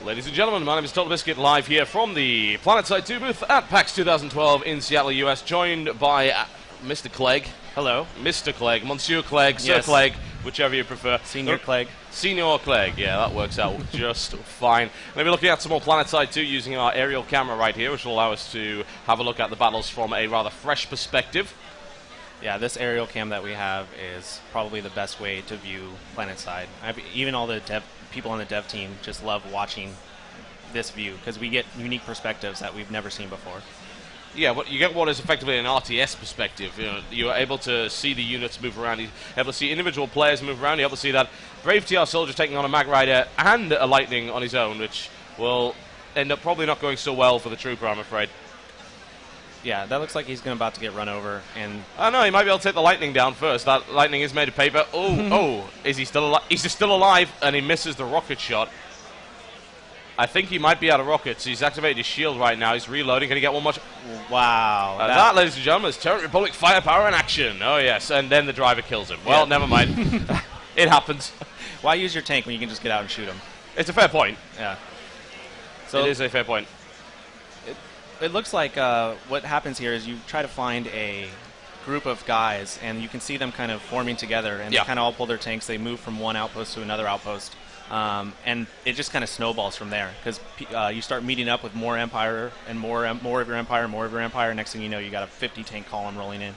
Ladies and gentlemen, my name is Totalbiscuit, live here from the Planetside 2 booth at PAX 2012 in Seattle, US, joined by Mr. Clegg. Hello. Mr. Clegg, Monsieur Clegg, Sir Yes. Clegg, whichever you prefer. Senior Clegg. Senior Clegg, yeah, that works out just fine. We're going to be looking at some more Planetside 2 using our aerial camera right here, which will allow us to have a look at the battles from a rather fresh perspective. Yeah, this aerial cam that we have is probably the best way to view Planetside. Even all the people on the dev team just love watching this view because we get unique perspectives that we've never seen before. Yeah, but you get what is effectively an RTS perspective. You know, you're able to see the units move around. You're able to see individual players move around. You're able to see that brave TR soldier taking on a Mag Rider and a Lightning on his own, which will end up probably not going so well for the Trooper, I'm afraid. Yeah, that looks like he's about to get run over. And I know, he might be able to take the Lightning down first. That Lightning is made of paper. Oh, is he still alive? He's still alive, and he misses the rocket shot. I think he might be out of rockets. He's activated his shield right now. He's reloading. Can he get one more? Wow. That, ladies and gentlemen, is Terran Republic firepower in action. Oh, yes. And then the driver kills him. Well, never mind. It happens. Why use your tank when you can just get out and shoot him? It's a fair point. Yeah. So it is a fair point. It looks like what happens here is you try to find a group of guys, and you can see them kind of forming together, and they kind of all pull their tanks. They move from one outpost to another outpost, and it just kind of snowballs from there because you start meeting up with more Empire and more of your Empire, more of your Empire. Next thing you know, you got a 50 tank column rolling in.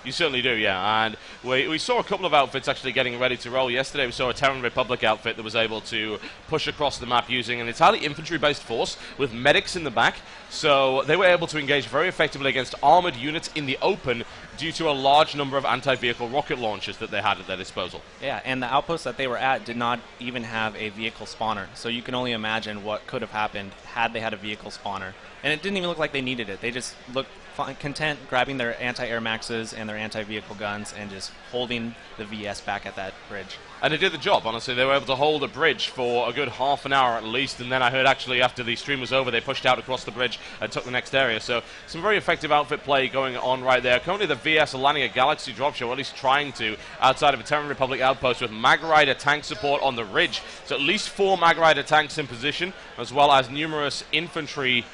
You certainly do, yeah. And we saw a couple of outfits actually getting ready to roll. Yesterday we saw a Terran Republic outfit that was able to push across the map using an entirely infantry-based force with medics in the back. So they were able to engage very effectively against armored units in the open due to a large number of anti-vehicle rocket launchers that they had at their disposal. Yeah, and the outpost that they were at did not even have a vehicle spawner. So you can only imagine what could have happened had they had a vehicle spawner. And it didn't even look like they needed it. They just looked content grabbing their anti-air maxes and their anti-vehicle guns and just holding the VS back at that bridge. And it did the job, honestly. They were able to hold a bridge for a good half an hour at least, and then I heard actually after the stream was over, they pushed out across the bridge and took the next area. So some very effective outfit play going on right there. Currently the VS are landing a Galaxy dropship, or at least trying to, outside of a Terran Republic outpost with Mag Rider tank support on the ridge. So at least 4 Mag Rider tanks in position, as well as numerous infantry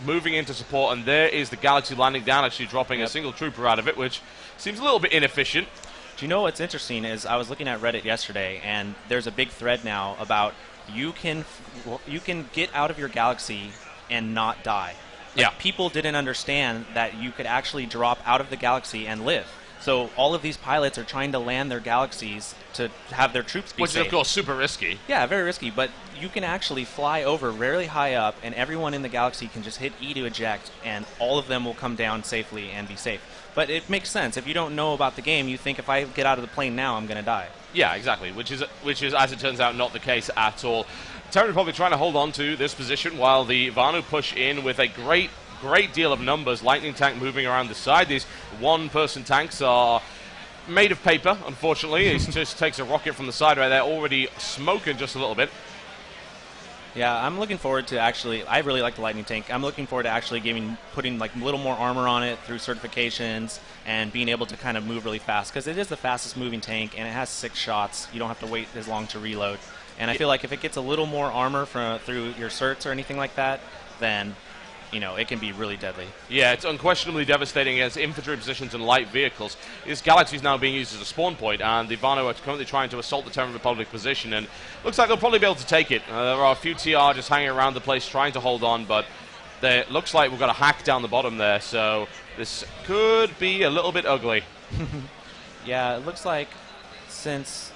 moving into support, and there is the Galaxy landing down, actually dropping a single trooper out of it, which seems a little bit inefficient. Do you know what's interesting is I was looking at Reddit yesterday, and there's a big thread now about you can get out of your Galaxy and not die. People didn't understand that you could actually drop out of the Galaxy and live. So all of these pilots are trying to land their Galaxies to have their troops be safe. Which is, of course, super risky. Yeah, very risky, but you can actually fly over really high up, and everyone in the Galaxy can just hit E to eject, and all of them will come down safely and be safe. But it makes sense. If you don't know about the game, you think if I get out of the plane now, I'm going to die. Yeah, exactly, which is, as it turns out, not the case at all. Terran Republic trying to hold on to this position while the Vanu push in with a great deal of numbers. Lightning tank moving around the side. These one-person tanks are made of paper, unfortunately. He just takes a rocket from the side right there, already smoking just a little bit. Yeah, I'm looking forward to actually, I really like the Lightning tank. I'm looking forward to actually putting like a little more armor on it through certifications and being able to kind of move really fast, because it is the fastest moving tank and it has 6 shots. You don't have to wait as long to reload. And I feel like if it gets a little more armor through your certs or anything like that, then it can be really deadly. Yeah, it's unquestionably devastating against infantry positions and light vehicles. This Galaxy is now being used as a spawn point, and the Vanu are currently trying to assault the Terran Republic position, and looks like they'll probably be able to take it. There are a few TR just hanging around the place trying to hold on, but it looks like we've got a hack down the bottom there, so this could be a little bit ugly. Yeah, it looks like since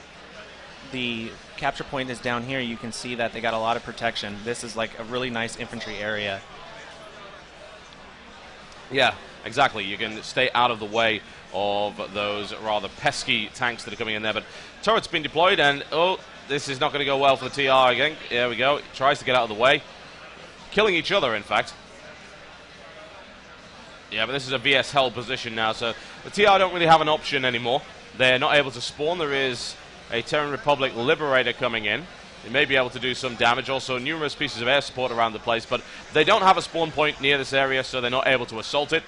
the capture point is down here, you can see that they got a lot of protection. This is like a really nice infantry area. Yeah, exactly. You can stay out of the way of those rather pesky tanks that are coming in there. But turret's been deployed, and this is not going to go well for the TR again. There we go. It tries to get out of the way. Killing each other, in fact. Yeah, but this is a VS held position now, so the TR don't really have an option anymore. They're not able to spawn. There is a Terran Republic Liberator coming in. They may be able to do some damage. Also, numerous pieces of air support around the place, but they don't have a spawn point near this area, so they're not able to assault it.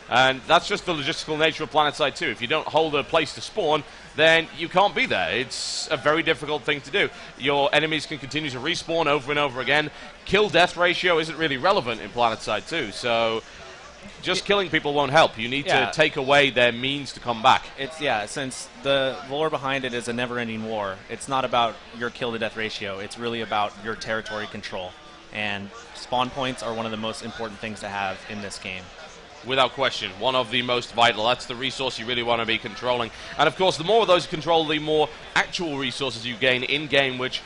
And that's just the logistical nature of Planetside 2. If you don't hold a place to spawn, then you can't be there. It's a very difficult thing to do. Your enemies can continue to respawn over and over again. Kill-death ratio isn't really relevant in Planetside 2, so just killing people won't help. You need to take away their means to come back. Since the lore behind it is a never-ending war, it's not about your kill-to-death ratio. It's really about your territory control. And spawn points are one of the most important things to have in this game. Without question, one of the most vital. That's the resource you really want to be controlling. And of course, the more of those you control, the more actual resources you gain in-game, which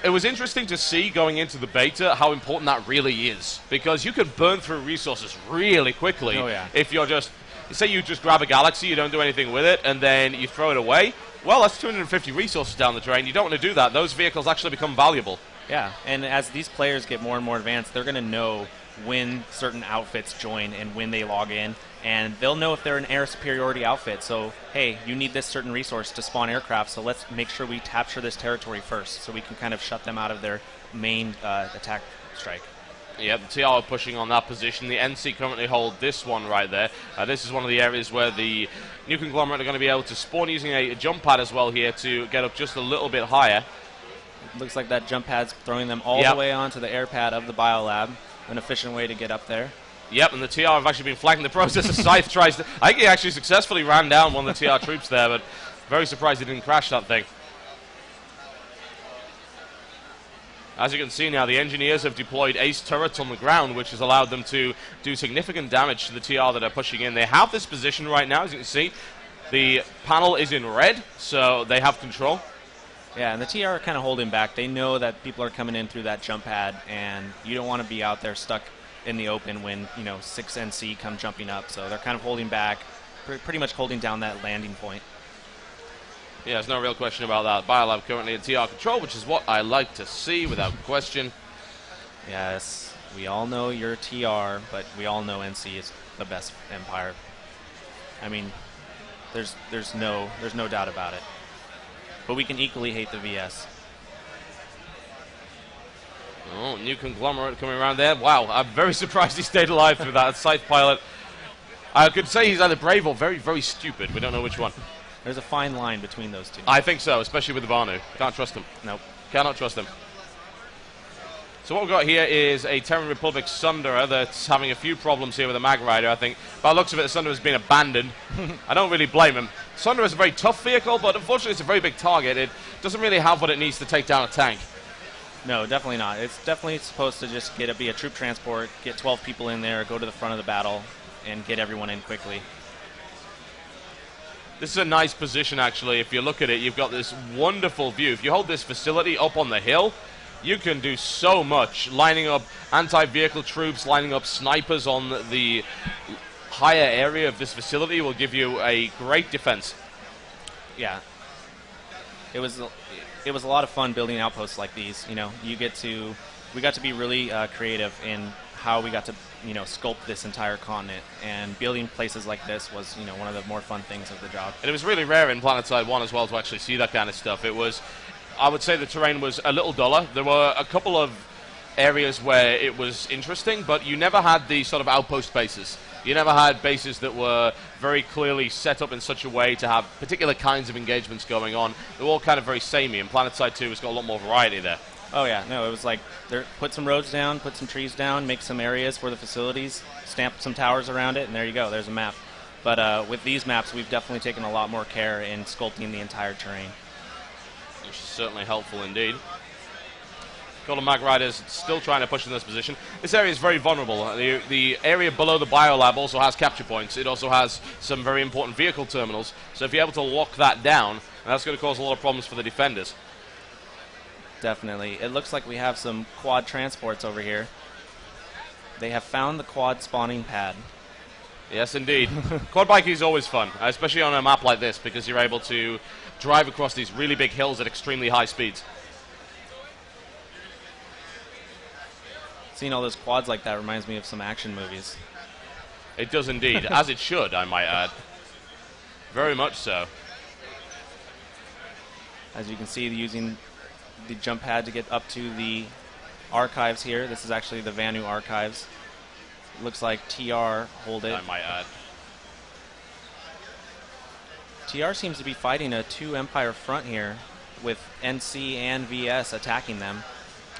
it was interesting to see going into the beta how important that really is. Because you can burn through resources really quickly if you're just, say you just grab a galaxy, you don't do anything with it, and then you throw it away. Well, that's 250 resources down the drain. You don't want to do that. Those vehicles actually become valuable. Yeah, and as these players get more and more advanced, they're going to know when certain outfits join and when they log in, and they'll know if they're an air superiority outfit. So, hey, you need this certain resource to spawn aircraft, so let's make sure we capture this territory first so we can kind of shut them out of their main attack strike. Yeah, the TR are pushing on that position. The NC currently hold this one right there. This is one of the areas where the New Conglomerate are going to be able to spawn using a jump pad as well here to get up just a little bit higher. Looks like that jump pad's throwing them all the way onto the air pad of the biolab. An efficient way to get up there. Yep, and the TR have actually been flagging the process as Scythe tries to... I think he actually successfully ran down one of the TR troops there, but very surprised he didn't crash that thing. As you can see now, the engineers have deployed ace turrets on the ground, which has allowed them to do significant damage to the TR that are pushing in. They have this position right now, as you can see. The panel is in red, so they have control. Yeah, and the TR are kind of holding back. They know that people are coming in through that jump pad, and you don't want to be out there stuck in the open when, 6 NC come jumping up. So they're kind of holding back, pretty much holding down that landing point. Yeah, there's no real question about that. Biolab currently in TR control, which is what I like to see without question. Yes, we all know you're TR, but we all know NC is the best Empire. I mean, there's no doubt about it. But we can equally hate the VS. Oh, New Conglomerate coming around there. Wow, I'm very surprised he stayed alive through that. Scythe pilot. I could say he's either brave or very, very stupid. We don't know which one. There's a fine line between those two. I think so, especially with the Vanu. Can't trust him. Nope. Cannot trust him. So what we've got here is a Terran Republic Sunderer that's having a few problems here with a Mag Rider, I think. By the looks of it, the Sunderer's been abandoned. I don't really blame him. Sunderer is a very tough vehicle, but unfortunately it's a very big target. It doesn't really have what it needs to take down a tank. No, definitely not. It's definitely supposed to just be a troop transport, get 12 people in there, go to the front of the battle, and get everyone in quickly. This is a nice position, actually. If you look at it, you've got this wonderful view. If you hold this facility up on the hill, you can do so much. Lining up anti-vehicle troops, lining up snipers on the higher area of this facility will give you a great defense. Yeah. It was a lot of fun building outposts like these. We got to be really creative in how we got to, sculpt this entire continent, and building places like this was, one of the more fun things of the job. And it was really rare in Planetside 1 as well to actually see that kind of stuff. It was, I would say the terrain was a little duller. There were a couple of areas where it was interesting, but you never had the sort of outpost bases. You never had bases that were very clearly set up in such a way to have particular kinds of engagements going on. They were all kind of very samey, and Planetside 2 has got a lot more variety there. Oh yeah, no, it was like, put some roads down, put some trees down, make some areas for the facilities, stamp some towers around it, and there you go, there's a map. But with these maps, we've definitely taken a lot more care in sculpting the entire terrain. Which is certainly helpful indeed. Golden Mag Riders still trying to push in this position. This area is very vulnerable. The area below the biolab also has capture points. It also has some very important vehicle terminals. So if you're able to lock that down, that's going to cause a lot of problems for the defenders. Definitely. It looks like we have some quad transports over here. They have found the quad spawning pad. Yes, indeed. Quad biking is always fun, especially on a map like this, because you're able to drive across these really big hills at extremely high speeds. Seeing all those quads like that reminds me of some action movies. It does indeed, as it should, I might add. Very much so. As you can see, using the jump pad to get up to the archives here. This is actually the Vanu archives. Looks like TR hold it. I might add. TR seems to be fighting a 2 Empire front here with NC and VS attacking them.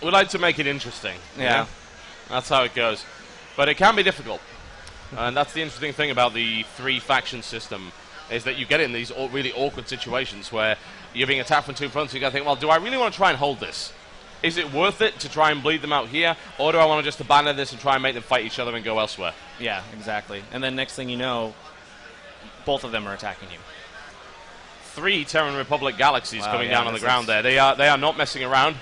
We like to make it interesting. Yeah. That's how it goes. But it can be difficult. And that's the interesting thing about the 3 faction system, is that you get in these really awkward situations where you're being attacked from 2 fronts, and you got to think, well, do I really want to try and hold this? Is it worth it to try and bleed them out here, or do I want to just abandon this and try and make them fight each other and go elsewhere? Yeah, exactly. And then next thing you know, both of them are attacking you. 3 Terran Republic galaxies coming down on the ground there. They are not messing around.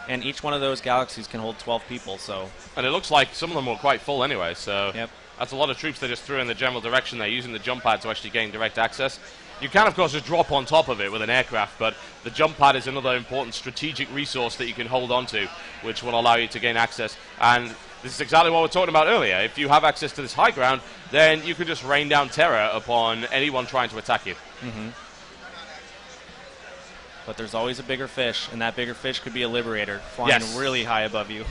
And each one of those galaxies can hold 12 people, so... And it looks like some of them were quite full anyway, so... Yep. That's a lot of troops they just threw in the general direction there, using the jump pad to actually gain direct access. You can, of course, just drop on top of it with an aircraft, but the jump pad is another important strategic resource that you can hold on to, which will allow you to gain access. And this is exactly what we were talking about earlier. If you have access to this high ground, then you can just rain down terror upon anyone trying to attack you. Mm-hmm. But there's always a bigger fish, and that bigger fish could be a Liberator flying really high above you.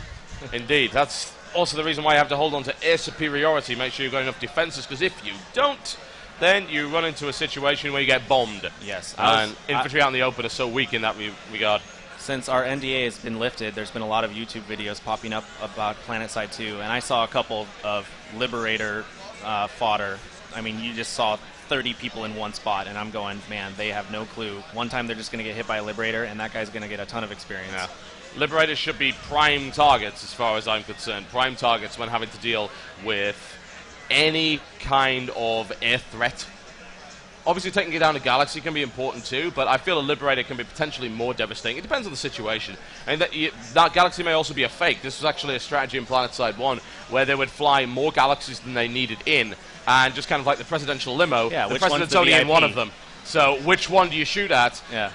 Indeed. That's also the reason why you have to hold on to air superiority. Make sure you've got enough defenses, because if you don't, then you run into a situation where you get bombed. Yes. And infantry out in the open are so weak in that regard. Since our NDA has been lifted, there's been a lot of YouTube videos popping up about Planetside 2, and I saw a couple of Liberator fodder. I mean, you just saw 30 people in one spot, and I'm going, man, they have no clue. One time they're just going to get hit by a Liberator, and that guy's going to get a ton of experience. Yeah. Liberators should be prime targets, as far as I'm concerned. Prime targets when having to deal with any kind of air threat. Obviously, taking it down a galaxy can be important too, but I feel a Liberator can be potentially more devastating. It depends on the situation. And that galaxy may also be a fake. This was actually a strategy in Planetside 1 where they would fly more galaxies than they needed in, and just kind of like the presidential limo, the president's only in one of them. So which one do you shoot at? Yeah.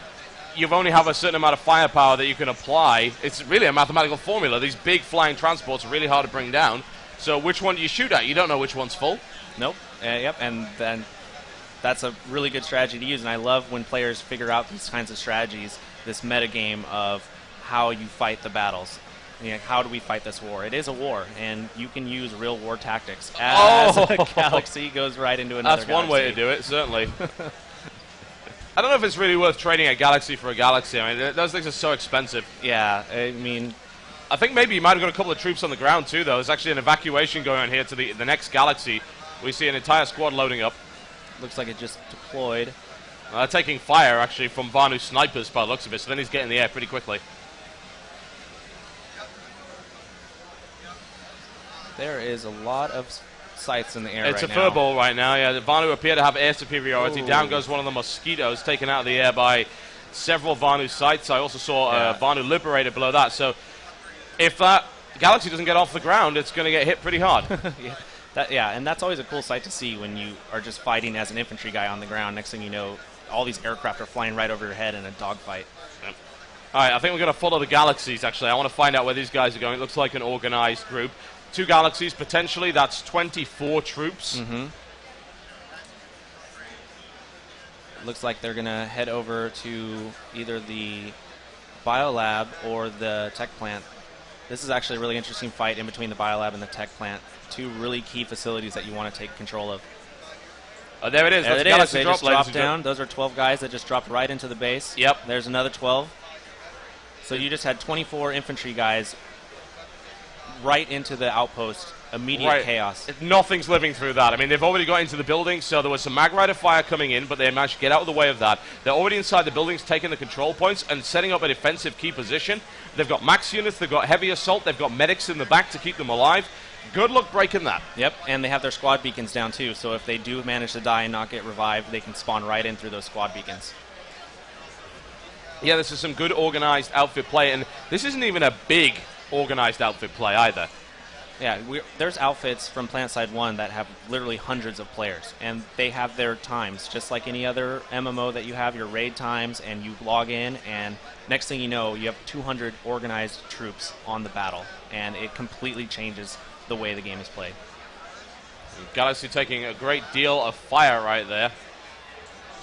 You only have a certain amount of firepower that you can apply. It's really a mathematical formula. These big flying transports are really hard to bring down. So which one do you shoot at? You don't know which one's full. Nope. Yep. And then that's a really good strategy to use. And I love when players figure out these kinds of strategies, this meta game of how you fight the battles. You know, how do we fight this war? It is a war, and you can use real war tactics as a galaxy goes right into another That's one way to do it, certainly. I don't know if it's really worth trading a galaxy for a galaxy. I mean, those things are so expensive. Yeah, I mean, I think maybe you might have got a couple of troops on the ground too, though. There's actually an evacuation going on here to the next galaxy. We see an entire squad loading up. Looks like it just deployed. They're taking fire, actually, from Vanu snipers by the looks of it, so then he's getting in the air pretty quickly. There is a lot of sights in the air It's right a now. furball right now, yeah. The Vanu appear to have air superiority. Ooh. Down goes one of the Mosquitoes, taken out of the air by several Vanu sites. I also saw a Vanu Liberator below that. So if that galaxy doesn't get off the ground, it's going to get hit pretty hard. And that's always a cool sight to see when you are just fighting as an infantry guy on the ground. Next thing you know, all these aircraft are flying right over your head in a dogfight. Yep. All right, I think we're going to follow the galaxies, actually. I want to find out where these guys are going. It looks like an organized group. 2 galaxies, potentially. That's 24 troops. Mm-hmm. Looks like they're going to head over to either the biolab or the tech plant. This is actually a really interesting fight in between the biolab and the tech plant. 2 really key facilities that you want to take control of. Oh, there it is. There That's it is. galaxy They drop, just ladies dropped and down. gentlemen. Those are 12 guys that just dropped right into the base. Yep. There's another 12. So you just had 24 infantry guys right into the outpost. Immediate chaos. Nothing's living through that. I mean, they've already got into the building, so there was some Mag Rider fire coming in, but they managed to get out of the way of that. They're already inside the buildings, taking the control points and setting up a defensive key position. They've got max units, they've got heavy assault, they've got medics in the back to keep them alive. Good luck breaking that. Yep, and they have their squad beacons down too, so if they do manage to die and not get revived, they can spawn right in through those squad beacons. Yeah, this is some good organized outfit play, and this isn't even a big organized outfit play either. Yeah, there's outfits from Planetside 1 that have literally hundreds of players, and they have their times, just like any other MMO that you have your raid times, and you log in, and next thing you know, you have 200 organized troops on the battle, and it completely changes the way the game is played. Galaxy taking a great deal of fire right there.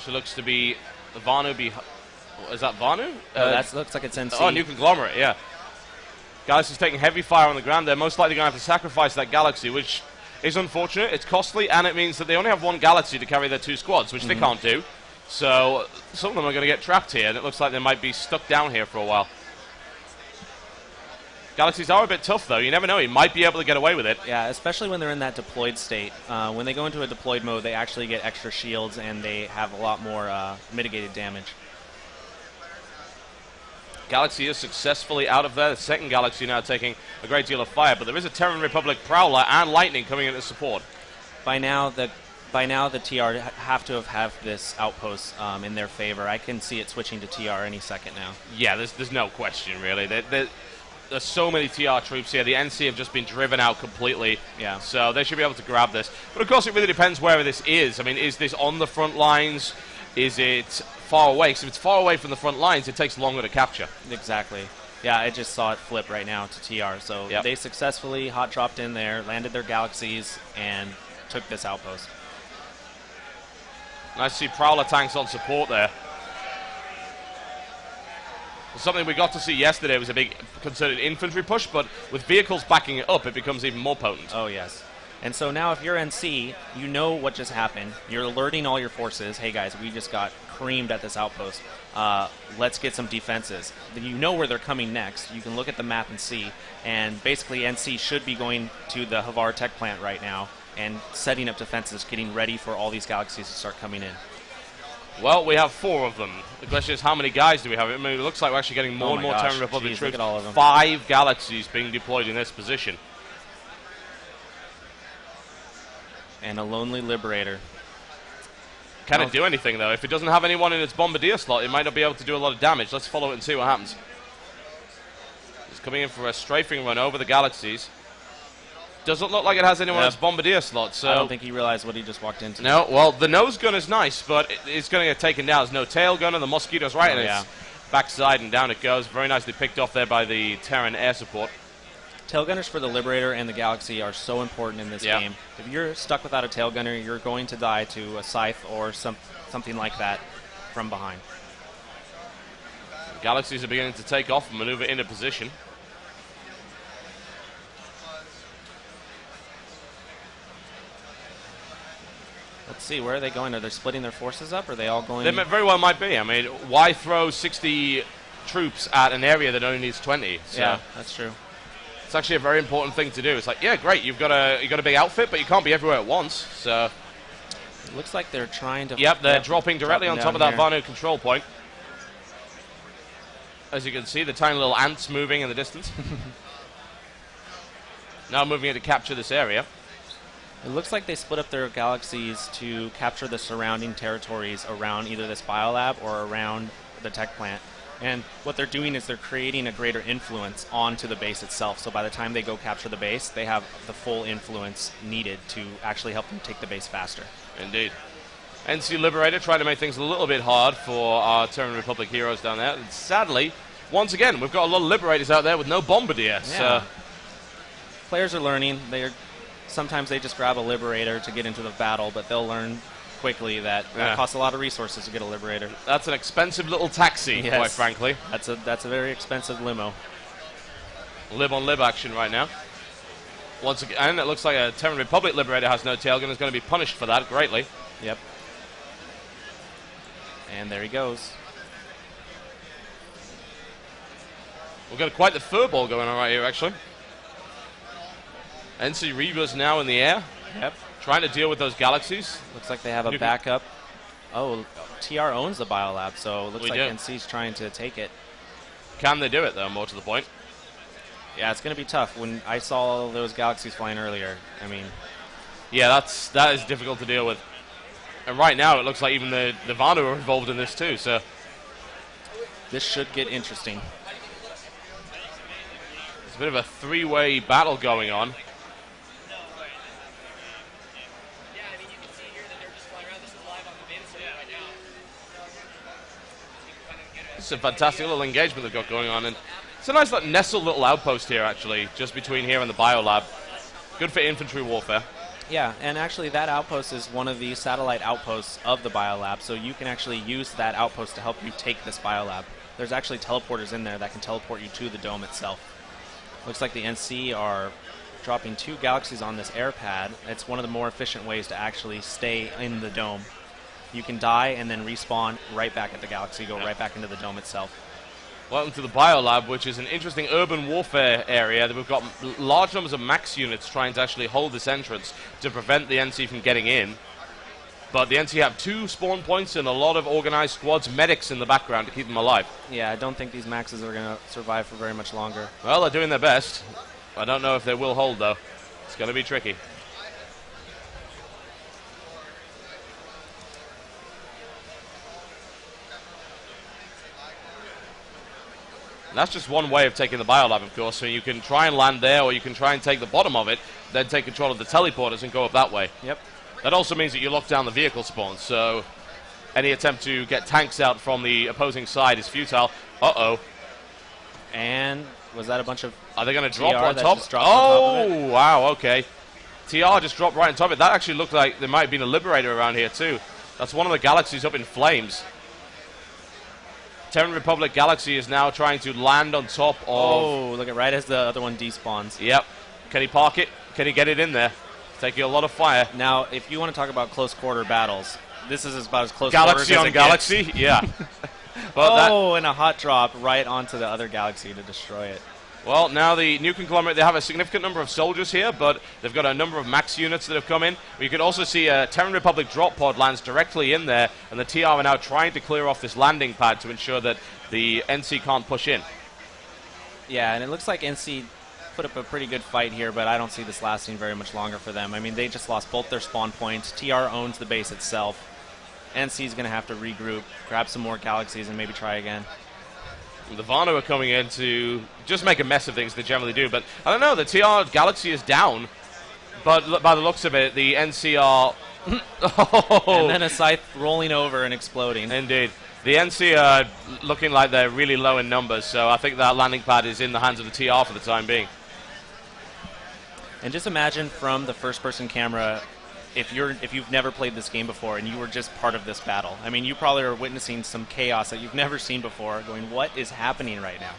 She looks to be the Vanu. Is that Vanu? That looks like it's NC. Oh, New Conglomerate, yeah. Galaxy's taking heavy fire on the ground. They're most likely going to have to sacrifice that Galaxy, which is unfortunate. It's costly, and it means that they only have one Galaxy to carry their 2 squads, which they can't do. So some of them are going to get trapped here, and it looks like they might be stuck down here for a while. Galaxies are a bit tough, though. You never know. He might be able to get away with it. Yeah, especially when they're in that deployed state. When they go into a deployed mode, they actually get extra shields, and they have a lot more mitigated damage. Galaxy is successfully out of there. The second Galaxy now taking a great deal of fire, but there is a Terran Republic Prowler and Lightning coming in as support. By now, the TR have to have this outpost in their favor. I can see it switching to TR any second now. Yeah, there's no question, really. There's so many TR troops here. The NC have just been driven out completely. Yeah. So they should be able to grab this. But of course, it really depends where this is. I mean, is this on the front lines? Is it far away? Because if it's far away from the front lines, it takes longer to capture. Exactly. Yeah, I just saw it flip right now to TR. So they successfully hot dropped in there, landed their Galaxies, and took this outpost. Nice to see Prowler tanks on support there. Something we got to see yesterday was a big concerted infantry push, but with vehicles backing it up, it becomes even more potent. Oh, yes. And so now if you're NC, you know what just happened. You're alerting all your forces, hey guys, we just got creamed at this outpost. Let's get some defenses. You know where they're coming next. You can look at the map and see. And basically NC should be going to the Havar tech plant right now and setting up defenses, getting ready for all these Galaxies to start coming in. Well, we have 4 of them. The question is, how many guys do we have? I mean, it looks like we're actually getting more and more Terran Republic troops. Look at all of them. 5 Galaxies being deployed in this position. And a lonely Liberator. Can it do anything, though? If it doesn't have anyone in its Bombardier slot, it might not be able to do a lot of damage. Let's follow it and see what happens. It's coming in for a strafing run over the Galaxies. Doesn't look like it has anyone in its Bombardier slot, so... I don't think he realized what he just walked into. No, well, the nose gun is nice, but it's going to get taken down. There's no tail gun, and the Mosquito's right in its backside, and down it goes. Very nicely picked off there by the Terran air support. Tailgunners for the Liberator and the Galaxy are so important in this game. If you're stuck without a tailgunner, you're going to die to a scythe or something like that from behind. Galaxies are beginning to take off and maneuver into position. Let's see, where are they going? Are they splitting their forces up? Or are they all going... They very well might be. I mean, why throw 60 troops at an area that only needs 20? So yeah, that's true. It's actually a very important thing to do. It's like, yeah, great, you've got a big outfit, but you can't be everywhere at once. So it looks like they're trying to... Yep, they're dropping directly on top of that Vanu control point. As you can see, the tiny little ants moving in the distance. Now moving in to capture this area. It looks like they split up their Galaxies to capture the surrounding territories around either this biolab or around the tech plant. And what they're doing is they're creating a greater influence onto the base itself. So by the time they go capture the base, they have the full influence needed to actually help them take the base faster. Indeed. NC Liberator trying to make things a little bit hard for our Terran Republic heroes down there. And sadly, once again, we've got a lot of Liberators out there with no Bombardier. Yeah. Players are learning. Sometimes they just grab a Liberator to get into the battle, but they'll learn quickly that costs a lot of resources to get a Liberator. That's an expensive little taxi, quite frankly. That's a very expensive limo. Lib on lib action right now. Once again, it looks like a Terran Republic Liberator has no tailgun. Is going to be punished for that greatly. Yep. And there he goes. We've got quite the furball going on right here, actually. NC Reba's now in the air. Yep. Trying to deal with those Galaxies. Looks like they have a backup. Oh, TR owns the biolab, so it looks like NC's trying to take it. Can they do it, though, more to the point? Yeah, it's going to be tough. When I saw those Galaxies flying earlier, I mean... Yeah, that is difficult to deal with. And right now, it looks like even the Vanu are involved in this, too, so... This should get interesting. It's a bit of a three-way battle going on. It's a fantastic little engagement they've got going on, and it's a nice nestled little outpost here, actually, just between here and the biolab. Good for infantry warfare. Yeah, and actually that outpost is one of the satellite outposts of the biolab, so you can actually use that outpost to help you take this biolab. There's actually teleporters in there that can teleport you to the dome itself. Looks like the NC are dropping 2 galaxies on this air pad. It's one of the more efficient ways to actually stay in the dome. You can die and then respawn right back at the galaxy, go right back into the dome itself. Welcome to the Biolab, which is an interesting urban warfare area. We've got large numbers of max units trying to actually hold this entrance to prevent the NC from getting in. But the NC have 2 spawn points and a lot of organized squads, medics in the background to keep them alive. Yeah, I don't think these maxes are going to survive for very much longer. Well, they're doing their best. I don't know if they will hold, though. It's going to be tricky. And that's just one way of taking the Biolab, of course. So you can try and land there, or you can try and take the bottom of it, then take control of the teleporters and go up that way. Yep. That also means that you lock down the vehicle spawns, so any attempt to get tanks out from the opposing side is futile. Uh-oh. And was that a bunch of... Are they going to drop TR on that top? just dropped on top of it? Wow, okay. TR just dropped right on top of it. That actually looked like there might have been a Liberator around here, too. That's one of the galaxies up in flames. Terran Republic Galaxy is now trying to land on top of... Oh, look at right as the other one despawns. Yep. Can he park it? Can he get it in there? Taking a lot of fire. Now, if you want to talk about close quarter battles, this is about as close Galaxy quarters on as it Galaxy? gets. Yeah. But and a hot drop right onto the other galaxy to destroy it. Well, now the new conglomerate, they have a significant number of soldiers here, but they've got a number of max units that have come in. You can also see a Terran Republic drop pod lands directly in there, and the TR are now trying to clear off this landing pad to ensure that the NC can't push in. Yeah, and it looks like NC put up a pretty good fight here, but I don't see this lasting very much longer for them. I mean, they just lost both their spawn points. TR owns the base itself. NC is going to have to regroup, grab some more galaxies, and maybe try again. The Vano are coming in to just make a mess of things, they generally do. But I don't know, the TR Galaxy is down. But by the looks of it, the NCR... And then a scythe rolling over and exploding. Indeed. The NC are looking like they're really low in numbers, so I think that landing pad is in the hands of the TR for the time being. And just imagine from the first-person camera, if you've never played this game before and you were just part of this battle. I mean, you probably are witnessing some chaos that you've never seen before, going, what is happening right now?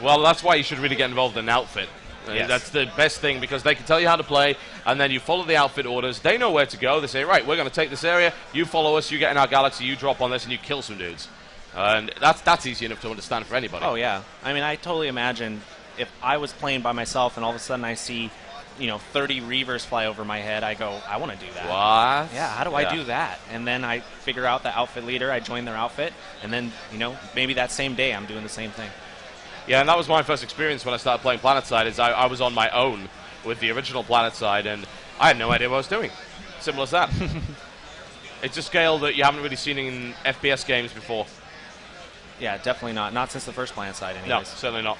Well, that's why you should really get involved in an outfit. Yes. That's the best thing, because they can tell you how to play, and then you follow the outfit orders. They know where to go. They say, right, we're going to take this area. You follow us. You get in our galaxy. You drop on this, and you kill some dudes. And that's easy enough to understand for anybody. Oh, yeah. I mean, I totally imagine if I was playing by myself and all of a sudden I see 30 Reavers fly over my head, I go, I want to do that. What? Yeah, how do I do that? And then I figure out the outfit leader, I join their outfit, and then, maybe that same day I'm doing the same thing. Yeah, and that was my first experience when I started playing Planetside, is I was on my own with the original Planetside, and I had no idea what I was doing. Simple as that. It's a scale that you haven't really seen in FPS games before. Yeah, definitely not. Not since the first Planetside, anyways. No, certainly not.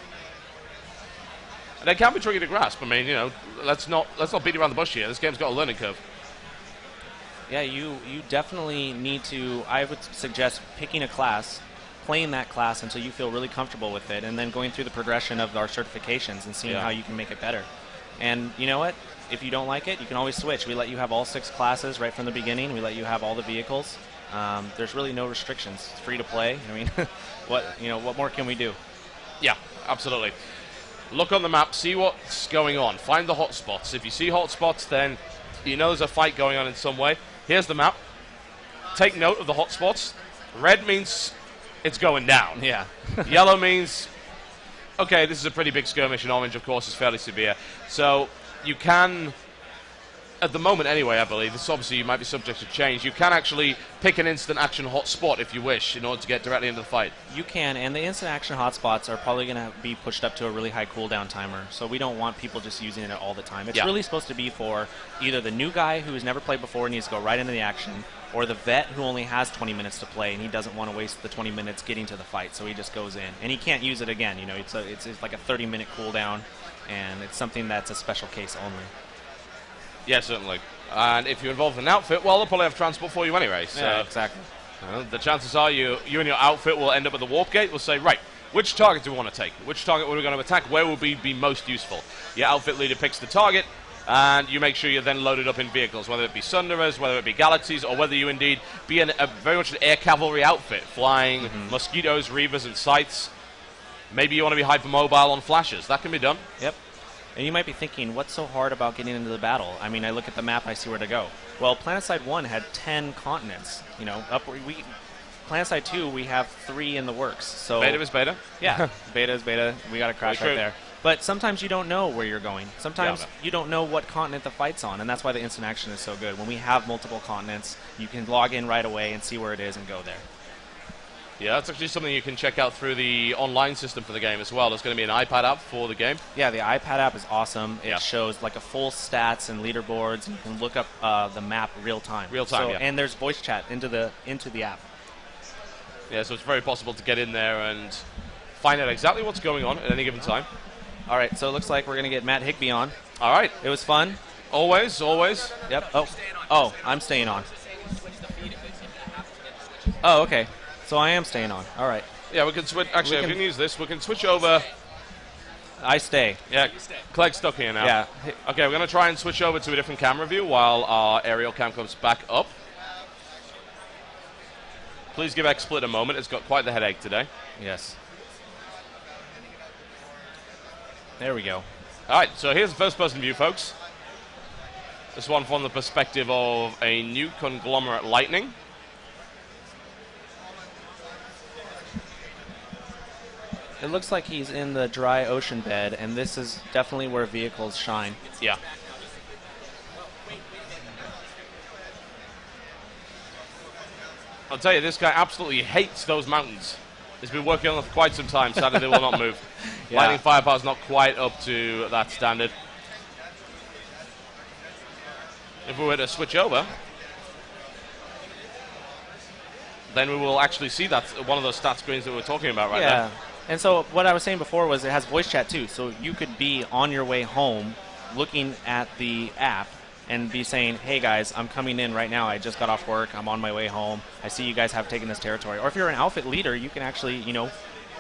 And they can be tricky to grasp. I mean, let's not beat around the bush here. This game's got a learning curve. Yeah, you definitely need to, I would suggest picking a class, playing that class until you feel really comfortable with it, and then going through the progression of our certifications and seeing how you can make it better. And you know what? If you don't like it, you can always switch. We let you have all 6 classes right from the beginning. We let you have all the vehicles. There's really no restrictions. It's free to play. I mean, what more can we do? Yeah, absolutely. Look on the map, see what's going on. Find the hotspots. If you see hotspots, then there's a fight going on in some way. Here's the map. Take note of the hotspots. Red means it's going down. Yeah. Yellow means, okay, this is a pretty big skirmish, and orange, of course, is fairly severe. So you can, at the moment anyway, I believe, this obviously you might be subject to change, you can actually pick an instant action hotspot if you wish in order to get directly into the fight. You can, and the instant action hotspots are probably going to be pushed up to a really high cooldown timer, so we don't want people just using it all the time. It's really supposed to be for either the new guy who has never played before and needs to go right into the action, or the vet who only has 20 minutes to play and he doesn't want to waste the 20 minutes getting to the fight, so he just goes in. And he can't use it again. It's like a 30-minute cooldown, and it's something that's a special case only. Yeah, certainly. And if you're involved in an outfit, well, they'll probably have transport for you anyway. So yeah, exactly. The chances are you and your outfit will end up at the warp gate. We'll say, right, which target do we want to take? Which target are we going to attack? Where will be most useful? Your outfit leader picks the target, and you make sure you're then loaded up in vehicles, whether it be Sunderers, whether it be Galaxies, or whether you indeed be very much an air cavalry outfit, flying mosquitoes, reavers, and scythes. Maybe you want to be hypermobile on flashes. That can be done. Yep. And you might be thinking, what's so hard about getting into the battle? I mean, I look at the map, I see where to go. Well, Planetside 1 had 10 continents. You know, Planetside 2, we have 3 in the works. So Beta is beta. Yeah, beta is beta. We got to crash right there. But sometimes you don't know where you're going. Sometimes you don't know what continent the fight's on, and that's why the instant action is so good. When we have multiple continents, you can log in right away and see where it is and go there. Yeah, that's actually something you can check out through the online system for the game as well. There's going to be an iPad app for the game. Yeah, the iPad app is awesome. It shows like a full stats and leaderboards, and you can look up the map real time. And there's voice chat into the app. Yeah, so it's very possible to get in there and find out exactly what's going on at any given time. All right, so it looks like we're going to get Matt Higbee on. All right. It was fun. Always. Yep. Oh, I'm staying on. Oh, okay. So I am staying on. All right. Yeah, we can switch. Actually, if we can use this, we can switch over. I stay. Yeah, Clegg's stuck here now. Yeah. Okay, we're going to try and switch over to a different camera view while our aerial cam comes back up. Please give XSplit a moment. It's got quite the headache today. Yes. There we go. All right, so here's the first-person view, folks. This one from the perspective of a new conglomerate Lightning. It looks like he's in the dry ocean bed, and this is definitely where vehicles shine. Yeah. I'll tell you, this guy absolutely hates those mountains. He's been working on them for quite some time. Sadly, they will not move. Yeah. Lightning firepower is not quite up to that standard. If we were to switch over, then we will actually see that one of those stat screens that we were talking about right there. And so what I was saying before was it has voice chat too. So you could be on your way home looking at the app and be saying, hey guys, I'm coming in right now. I just got off work. I'm on my way home. I see you guys have taken this territory. Or if you're an outfit leader, you can actually,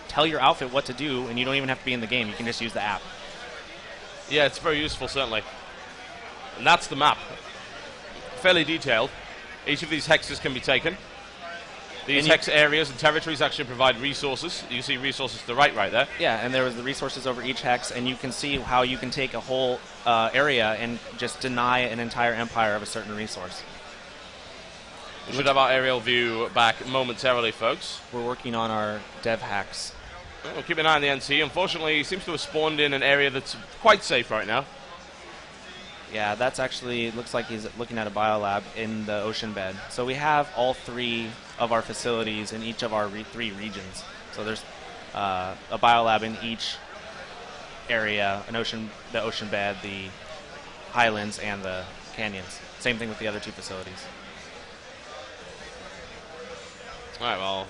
tell your outfit what to do, and you don't even have to be in the game. You can just use the app. Yeah, it's very useful, certainly. And that's the map. Fairly detailed. Each of these hexes can be taken. These hex areas and territories actually provide resources. You can see resources to the right there. Yeah, and there was the resources over each hex, and you can see how you can take a whole area and just deny an entire empire of a certain resource. We should have our aerial view back momentarily, folks. We're working on our dev hacks. We'll keep an eye on the NC. Unfortunately, he seems to have spawned in an area that's quite safe right now. Yeah, that's actually, looks like he's looking at a biolab in the ocean bed. So we have all 3 of our facilities in each of our 3 regions. So there's a biolab in each area, the ocean bed, the highlands, and the canyons. Same thing with the other 2 facilities. All right, well,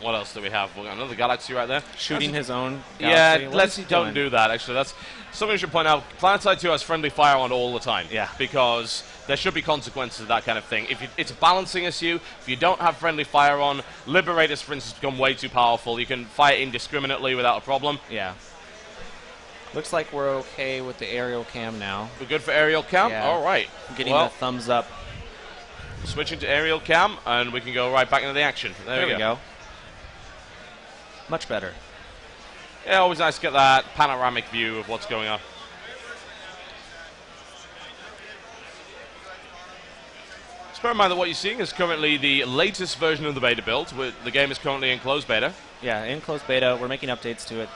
what else do we have? We've got another galaxy right there. Shooting his own galaxy. Yeah, let's don't do that, actually. That's something we should point out. Planetside 2 has friendly fire on all the time. Yeah. Because there should be consequences to that kind of thing. It's a balancing issue. If you don't have friendly fire on, Liberators, for instance, become way too powerful. You can fire indiscriminately without a problem. Yeah. Looks like we're okay with the aerial cam now. We're good for aerial cam? Yeah. All right. Getting the thumbs up. Switching to aerial cam, and we can go right back into the action. There we go. Much better. Yeah, always nice to get that panoramic view of what's going on. Just bear in mind that what you're seeing is currently the latest version of the beta build. The game is currently in closed beta. Yeah, in closed beta. We're making updates to it,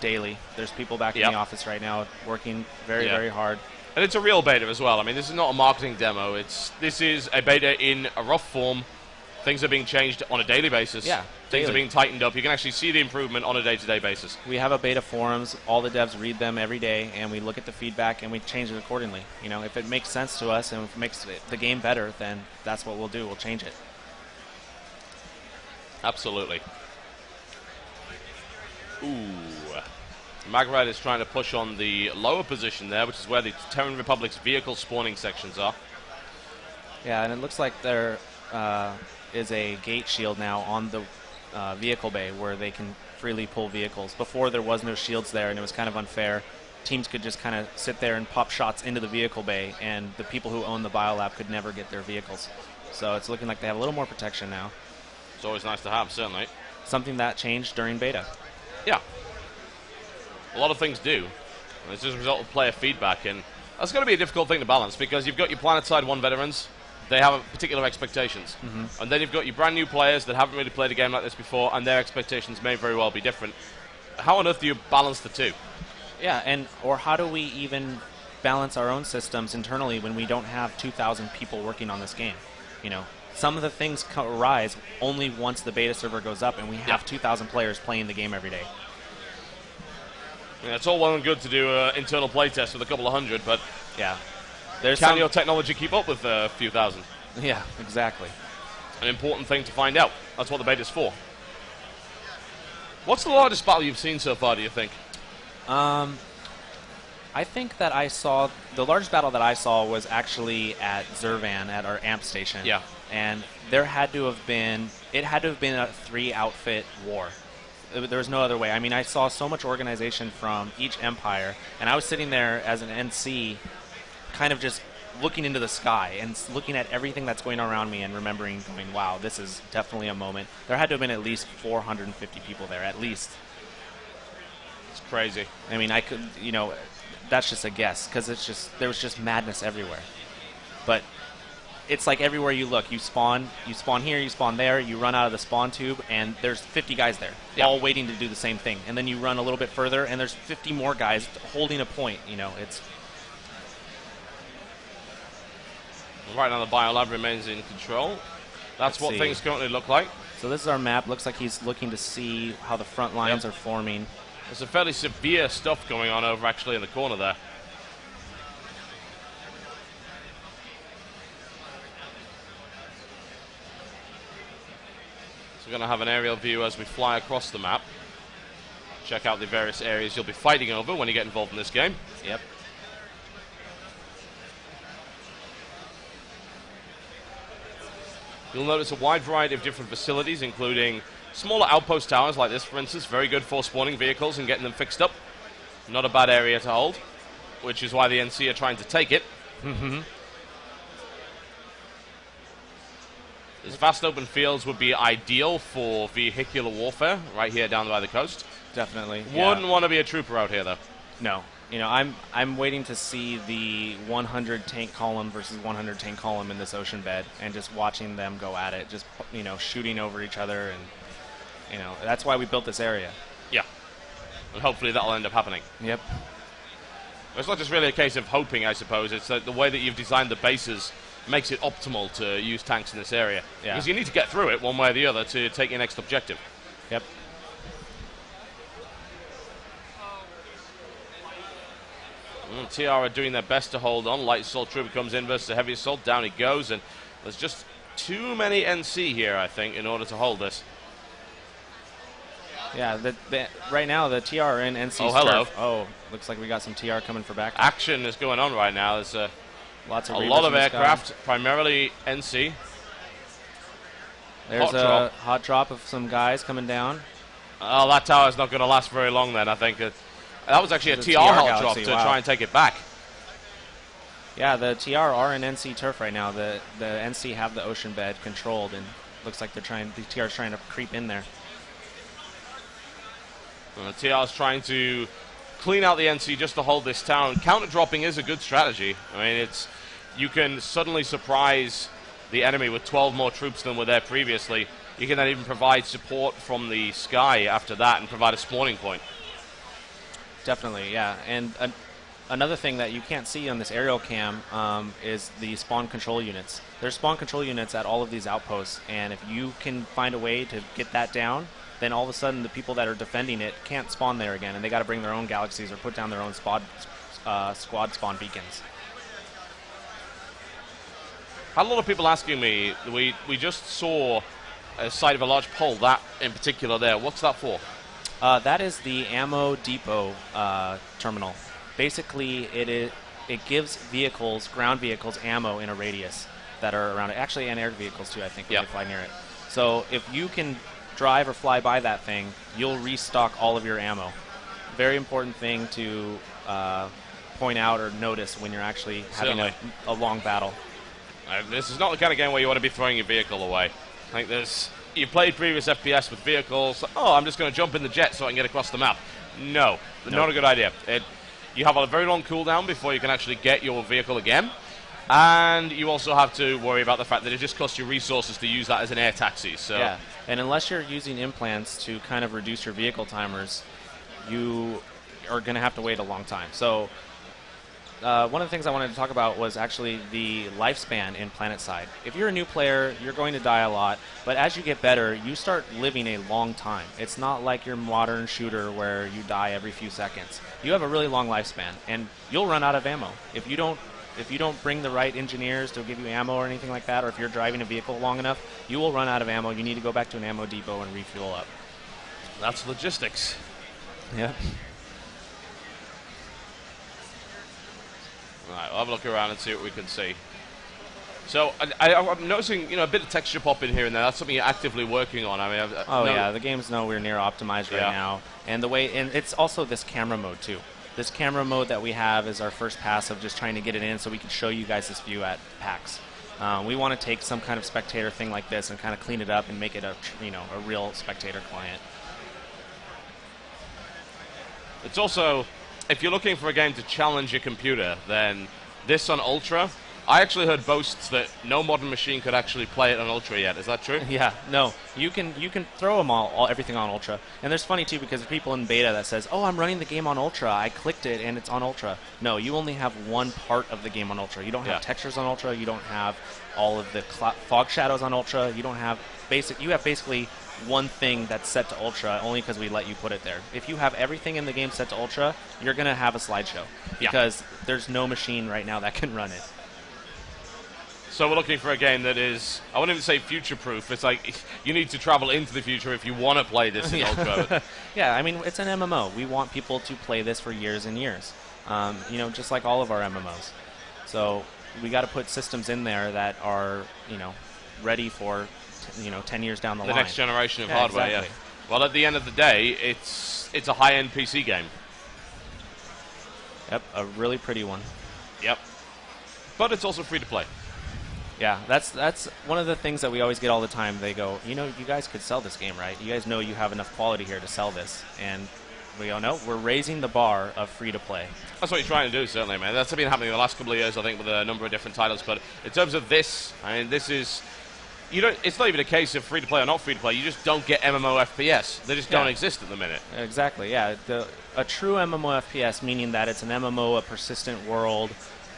daily. There's people back in the office right now working very, very hard. And it's a real beta as well. I mean, this is not a marketing demo. This is a beta in a rough form. Things are being changed on a daily basis. Yeah, Things are being tightened up. You can actually see the improvement on a day-to-day basis. We have a beta forums. All the devs read them every day, and we look at the feedback, and we change it accordingly. If it makes sense to us and if it makes the game better, then that's what we'll do. We'll change it. Absolutely. Ooh. Magritte is trying to push on the lower position there, which is where the Terran Republic's vehicle spawning sections are. Yeah, and it looks like there is a gate shield now on the vehicle bay where they can freely pull vehicles. Before, there was no shields there, and it was kind of unfair. Teams could just kind of sit there and pop shots into the vehicle bay, and the people who own the biolab could never get their vehicles. So it's looking like they have a little more protection now. It's always nice to have, certainly. Something that changed during beta. Yeah. A lot of things do. And it's just a result of player feedback, and that's going to be a difficult thing to balance because you've got your Planetside 1 veterans. They have particular expectations. And then you've got your brand new players that haven't really played a game like this before, and their expectations may very well be different. How on earth do you balance the two? Yeah, or how do we even balance our own systems internally when we don't have 2,000 people working on this game? You know, some of the things arise only once the beta server goes up and we have 2,000 players playing the game every day. Yeah, it's all well and good to do an internal playtest with a couple of hundred, but yeah, can your technology keep up with a few thousand? Yeah, exactly. An important thing to find out. That's what the beta's for. What's the largest battle you've seen so far, do you think? I think that the largest battle that I saw was actually at Zervan at our amp station. Yeah. And it had to have been a 3-outfit war. There was no other way. I mean, I saw so much organization from each empire, and I was sitting there as an NC kind of just looking into the sky and looking at everything that's going on around me and remembering going, wow, this is definitely a moment. There had to have been at least 450 people there, at least. It's crazy. I mean, I could, that's just a guess because there was just madness everywhere. But it's like everywhere you look, you spawn here, you spawn there, you run out of the spawn tube, and there's 50 guys there, all waiting to do the same thing. And then you run a little bit further, and there's 50 more guys holding a point. It's right now the Biolab remains in control. That's what things currently look like. So this is our map. Looks like he's looking to see how the front lines are forming. There's some fairly severe stuff going on over actually in the corner there. So we're going to have an aerial view as we fly across the map. Check out the various areas you'll be fighting over when you get involved in this game. Yep. You'll notice a wide variety of different facilities, including smaller outpost towers like this, for instance. Very good for spawning vehicles and getting them fixed up. Not a bad area to hold, which is why the NC are trying to take it. These vast open fields would be ideal for vehicular warfare right here down by the coast. Definitely. Wouldn't want to be a trooper out here, though. No. I'm waiting to see the 100 tank column versus 100 tank column in this ocean bed and just watching them go at it, just, shooting over each other. And, that's why we built this area. Yeah. And hopefully that'll end up happening. Yep. It's not just really a case of hoping, I suppose. It's the way that you've designed the bases makes it optimal to use tanks in this area. Yeah. Because you need to get through it one way or the other to take your next objective. Yep. TR are doing their best to hold on. Light assault trooper comes in versus a heavy assault. Down he goes, and there's just too many NC here, I think, in order to hold this. Yeah, right now the TR are in NC's hello. turf. Oh, looks like we got some TR coming for backup. Action is going on right now. There's a lot of aircraft, primarily NC. There's a hot drop of some guys coming down. Oh, that tower's not going to last very long then, I think. That was actually a TR hot drop to try and take it back. Yeah, the TR are in NC turf right now. The NC have the ocean bed controlled, and looks like the TR is trying to creep in there. The TR is trying to clean out the NC just to hold this town. Counter dropping is a good strategy. I mean, you can suddenly surprise the enemy with 12 more troops than were there previously. You can then even provide support from the sky after that and provide a spawning point. Definitely, yeah. And another thing that you can't see on this aerial cam is the spawn control units. There's spawn control units at all of these outposts, and if you can find a way to get that down, then all of a sudden the people that are defending it can't spawn there again, and they got to bring their own galaxies or put down their own squad spawn beacons. Had a lot of people asking me, we just saw a sight of a large pole, that in particular there. What's that for? That is the ammo depot terminal. Basically, it gives vehicles, ground vehicles, ammo in a radius that are around it. Actually, and air vehicles too, I think, when they fly near it. So if you can drive or fly by that thing, you'll restock all of your ammo. Very important thing to point out or notice when you're actually having a long battle. This is not the kind of game where you want to be throwing your vehicle away. I think you played previous FPS with vehicles. Oh, I'm just going to jump in the jet so I can get across the map. No, not a good idea. You have a very long cooldown before you can actually get your vehicle again. And you also have to worry about the fact that it just costs you resources to use that as an air taxi. So yeah, and unless you're using implants to kind of reduce your vehicle timers, you are going to have to wait a long time. So one of the things I wanted to talk about was actually the lifespan in Planetside. If you're a new player, you're going to die a lot, but as you get better, you start living a long time. It's not like your modern shooter where you die every few seconds. You have a really long lifespan, and you'll run out of ammo. If you don't bring the right engineers to give you ammo or anything like that, or if you're driving a vehicle long enough, you will run out of ammo. You need to go back to an ammo depot and refuel up. that's logistics. Yeah. Right, we'll have a look around and see what we can see. So I'm noticing, a bit of texture pop in here and there. That's something you're actively working on. I mean, yeah, the game's nowhere near optimized right now, and it's also this camera mode too. This camera mode that we have is our first pass of just trying to get it in so we can show you guys this view at PAX. We want to take some kind of spectator thing like this and kind of clean it up and make it a real spectator client. It's also, if you're looking for a game to challenge your computer, then this on Ultra, I actually heard boasts that no modern machine could actually play it on Ultra yet. Is that true? Yeah, no. You can throw them everything on Ultra. And there's funny, too, because there's people in beta that says, oh, I'm running the game on Ultra. I clicked it, and it's on Ultra. No, you only have one part of the game on Ultra. You don't have textures on Ultra. You don't have all of the fog shadows on Ultra. You don't have you have basically one thing that's set to Ultra only because we let you put it there. If you have everything in the game set to Ultra, you're going to have a slideshow because there's no machine right now that can run it. So we're looking for a game that is, I wouldn't even say future-proof. It's like you need to travel into the future if you want to play this in Ultra. Yeah, I mean, it's an MMO. We want people to play this for years and years, just like all of our MMOs. So we got to put systems in there that are, ready for, 10 years down the line. The next generation of hardware, exactly. Well, at the end of the day, it's a high-end PC game. Yep, a really pretty one. Yep. But it's also free to play. Yeah, that's one of the things that we always get all the time. They go, you guys could sell this game, right? You guys know you have enough quality here to sell this. And we go, no, we're raising the bar of free-to-play. That's what you're trying to do, certainly, man. That's been happening in the last couple of years, I think, with a number of different titles. But in terms of this, I mean, this is... it's not even a case of free-to-play or not free-to-play. You just don't get MMO FPS. They just don't exist at the minute. Exactly, yeah. A true MMO FPS, meaning that it's an MMO, a persistent world,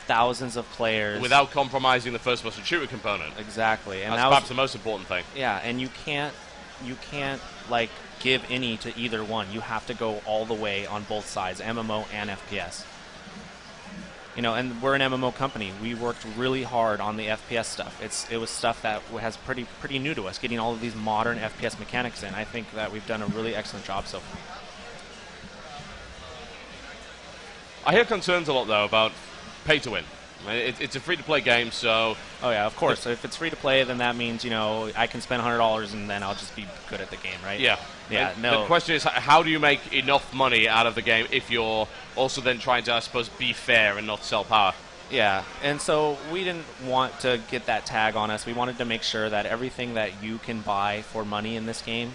thousands of players. Without compromising the first-person shooter component. Exactly. And that's perhaps the most important thing. Yeah, and you can't give any to either one. You have to go all the way on both sides, MMO and FPS. And we're an MMO company. We worked really hard on the FPS stuff. It was stuff that was pretty new to us, getting all of these modern FPS mechanics in. I think that we've done a really excellent job so far. I hear concerns a lot, though, about pay to win. It's a free-to-play game, so... Oh, yeah, of course. So if it's free-to-play, then that means, I can spend $100 and then I'll just be good at the game, right? Yeah. No. The question is, how do you make enough money out of the game if you're also then trying to, I suppose, be fair and not sell power? Yeah, and so we didn't want to get that tag on us. We wanted to make sure that everything that you can buy for money in this game,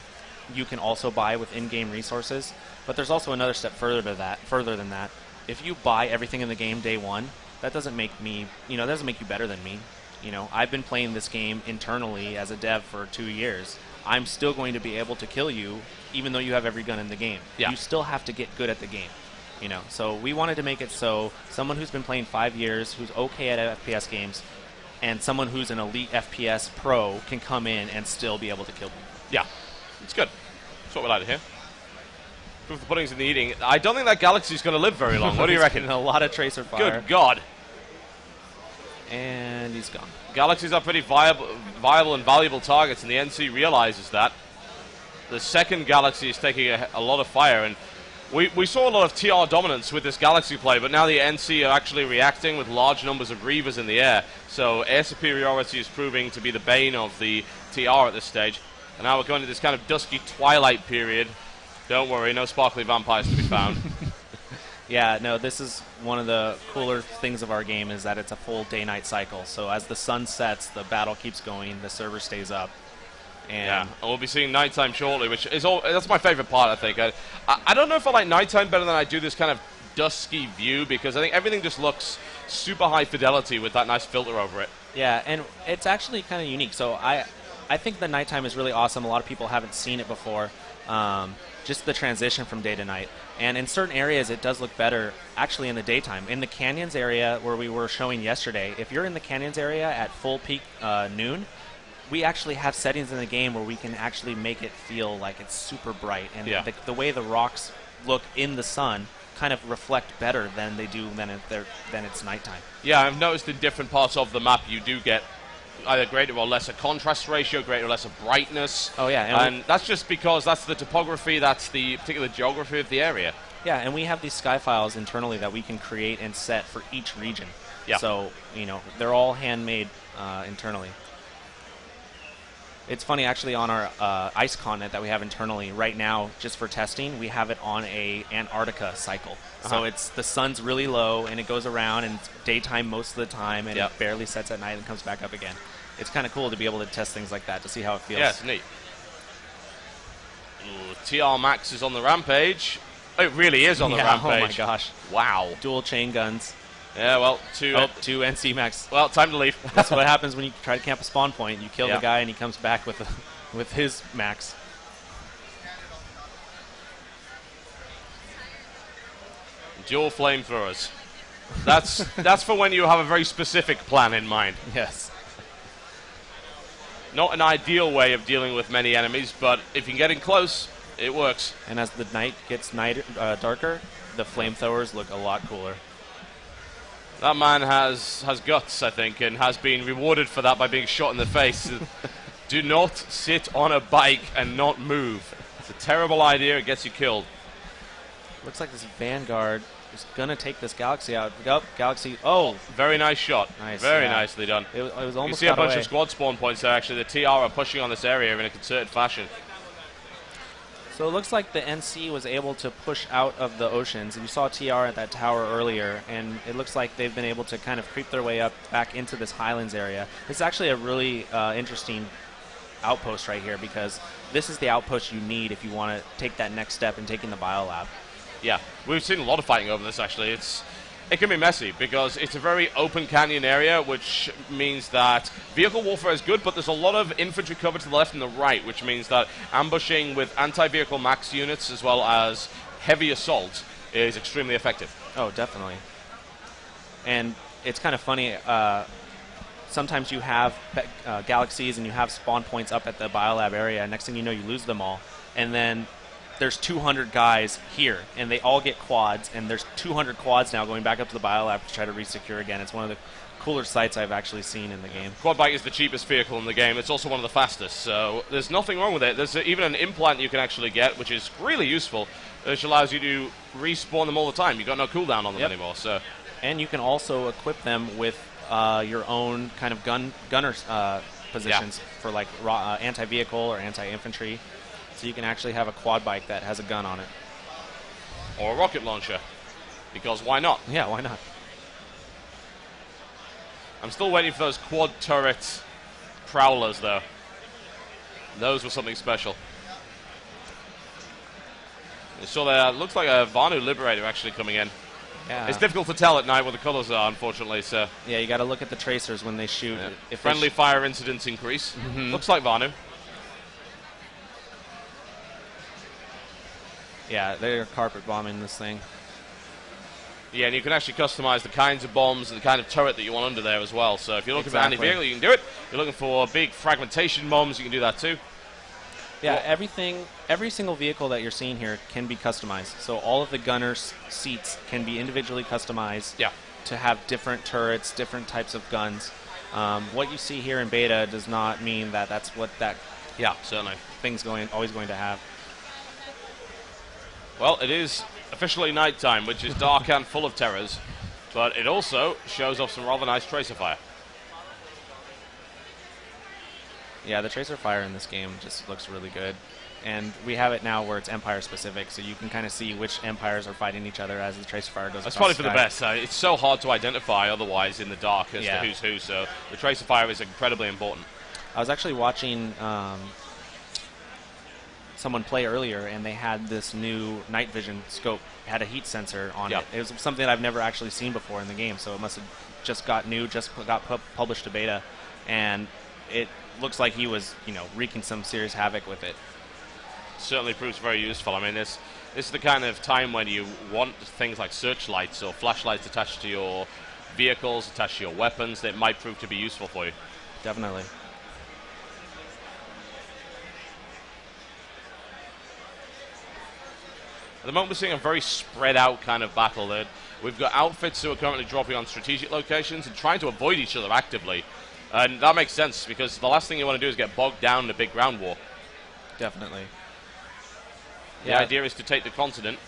you can also buy with in-game resources. But there's also another step further than that. If you buy everything in the game day one, that doesn't make me, that doesn't make you better than me. I've been playing this game internally as a dev for 2 years. I'm still going to be able to kill you, even though you have every gun in the game. Yeah. You still have to get good at the game. So we wanted to make it so someone who's been playing 5 years, who's okay at FPS games, and someone who's an elite FPS pro can come in and still be able to kill people. Yeah, it's good. That's what we like to hear. Proof the pudding's in the eating. I don't think that galaxy's going to live very long. What do you reckon? A lot of tracer fire. Good God. And he's gone. Galaxies are pretty viable and valuable targets, and the NC realizes that. The second galaxy is taking a lot of fire, and we saw a lot of TR dominance with this galaxy play, but now the NC are actually reacting with large numbers of Reavers in the air. So air superiority is proving to be the bane of the TR at this stage. And now we're going to this kind of dusky twilight period. Don't worry, no sparkly vampires to be found. Yeah, no, this is one of the cooler things of our game is that it's a full day-night cycle. So as the sun sets, the battle keeps going, the server stays up. And and we'll be seeing nighttime shortly, which is that's my favorite part, I think. I don't know if I like nighttime better than I do this kind of dusky view, because I think everything just looks super high fidelity with that nice filter over it. Yeah, and it's actually kind of unique. So I think the nighttime is really awesome. A lot of people haven't seen it before. Just the transition from day to night. And in certain areas, it does look better actually in the daytime. In the canyons area where we were showing yesterday, if you're in the canyons area at full peak noon, we actually have settings in the game where we can actually make it feel like it's super bright. And the way the rocks look in the sun kind of reflect better than they do than it's nighttime. Yeah, I've noticed in different parts of the map you do get either greater or lesser contrast ratio, greater or lesser brightness. Oh, yeah. And that's just because that's the topography, that's the particular geography of the area. Yeah, and we have these sky files internally that we can create and set for each region. Yeah. So, they're all handmade internally. It's funny, actually, on our ice continent that we have internally right now, just for testing, we have it on a Antarctica cycle. So the sun's really low, and it goes around, and it's daytime most of the time, and it barely sets at night and comes back up again. It's kind of cool to be able to test things like that to see how it feels. Yeah, it's neat. Ooh, TR Max is on the rampage. It really is on the rampage. Oh my gosh. Wow. Dual chain guns. Yeah, well, two NC Max. Well, time to leave. That's what happens when you try to camp a spawn point. You kill the Yeah. guy, and he comes back with his max. Dual flamethrowers. That's for when you have a very specific plan in mind. Yes. Not an ideal way of dealing with many enemies, but if you can get in close, it works. And as the night gets darker, the flamethrowers look a lot cooler. That man has guts, I think, and has been rewarded for that by being shot in the face. Do not sit on a bike and not move. It's a terrible idea. It gets you killed. Looks like this Vanguard is going to take this Galaxy out. Oh, Galaxy. Oh. Very nice shot. Nice. Very nicely done. It was almost You see a bunch of squad spawn points there, actually. The TR are pushing on this area in a concerted fashion. So it looks like the NC was able to push out of the oceans. And you saw TR at that tower earlier, and it looks like they've been able to kind of creep their way up back into this Highlands area. It's actually a really interesting outpost right here, because this is the outpost you need if you want to take that next step in taking the biolab. Yeah, we've seen a lot of fighting over this, actually. It can be messy because it's a very open canyon area, which means that vehicle warfare is good, but there's a lot of infantry cover to the left and the right, which means that ambushing with anti-vehicle max units as well as heavy assault is extremely effective. Oh, definitely. And it's kind of funny, sometimes you have galaxies and you have spawn points up at the biolab area, and next thing you know, you lose them all. And then there's 200 guys here, and they all get quads, and there's 200 quads now going back up to the biolab to try to resecure again. It's one of the cooler sights I've actually seen in the game. Quad bike is the cheapest vehicle in the game. It's also one of the fastest, so there's nothing wrong with it. There's even an implant you can actually get, which is really useful, which allows you to respawn them all the time. You've got no cooldown on them anymore. So, and you can also equip them with your own kind of gunner positions for like anti-vehicle or anti-infantry. So you can actually have a quad bike that has a gun on it. Or a rocket launcher. Because why not? Yeah, why not? I'm still waiting for those quad turret prowlers, though. Those were something special. So there looks like a Vanu Liberator actually coming in. Yeah. It's difficult to tell at night what the colors are, unfortunately. So yeah, you got to look at the tracers when they shoot. Yeah. If friendly fire incidents increase. Looks like Vanu. Yeah, they're carpet bombing this thing. Yeah, and you can actually customize the kinds of bombs and the kind of turret that you want under there as well. So if you're looking for anti-vehicle, you can do it. If you're looking for big fragmentation bombs, you can do that too. Yeah, every single vehicle that you're seeing here can be customized. So all of the gunners' seats can be individually customized to have different turrets, different types of guns. What you see here in beta does not mean that that's what that certainly thing's always going to have. Well, it is officially nighttime, which is dark and full of terrors, but it also shows off some rather nice tracer fire. Yeah, the tracer fire in this game just looks really good. And we have it now where it's Empire specific, so you can kind of see which empires are fighting each other as the tracer fire goes. That's probably for the best. It's so hard to identify otherwise in the dark as to who's who, so the tracer fire is incredibly important. I was actually watching someone play earlier, and they had this new night vision scope, had a heat sensor on it. It was something that I've never actually seen before in the game, so it must have just got published to beta, and it looks like he was, wreaking some serious havoc with it. Certainly proves very useful. I mean, this is the kind of time when you want things like searchlights or flashlights attached to your vehicles, attached to your weapons, that might prove to be useful for you. Definitely. At the moment, we're seeing a very spread out kind of battle. That we've got outfits who are currently dropping on strategic locations and trying to avoid each other actively. And that makes sense, because the last thing you want to do is get bogged down in a big ground war. Definitely. The idea is to take the continent.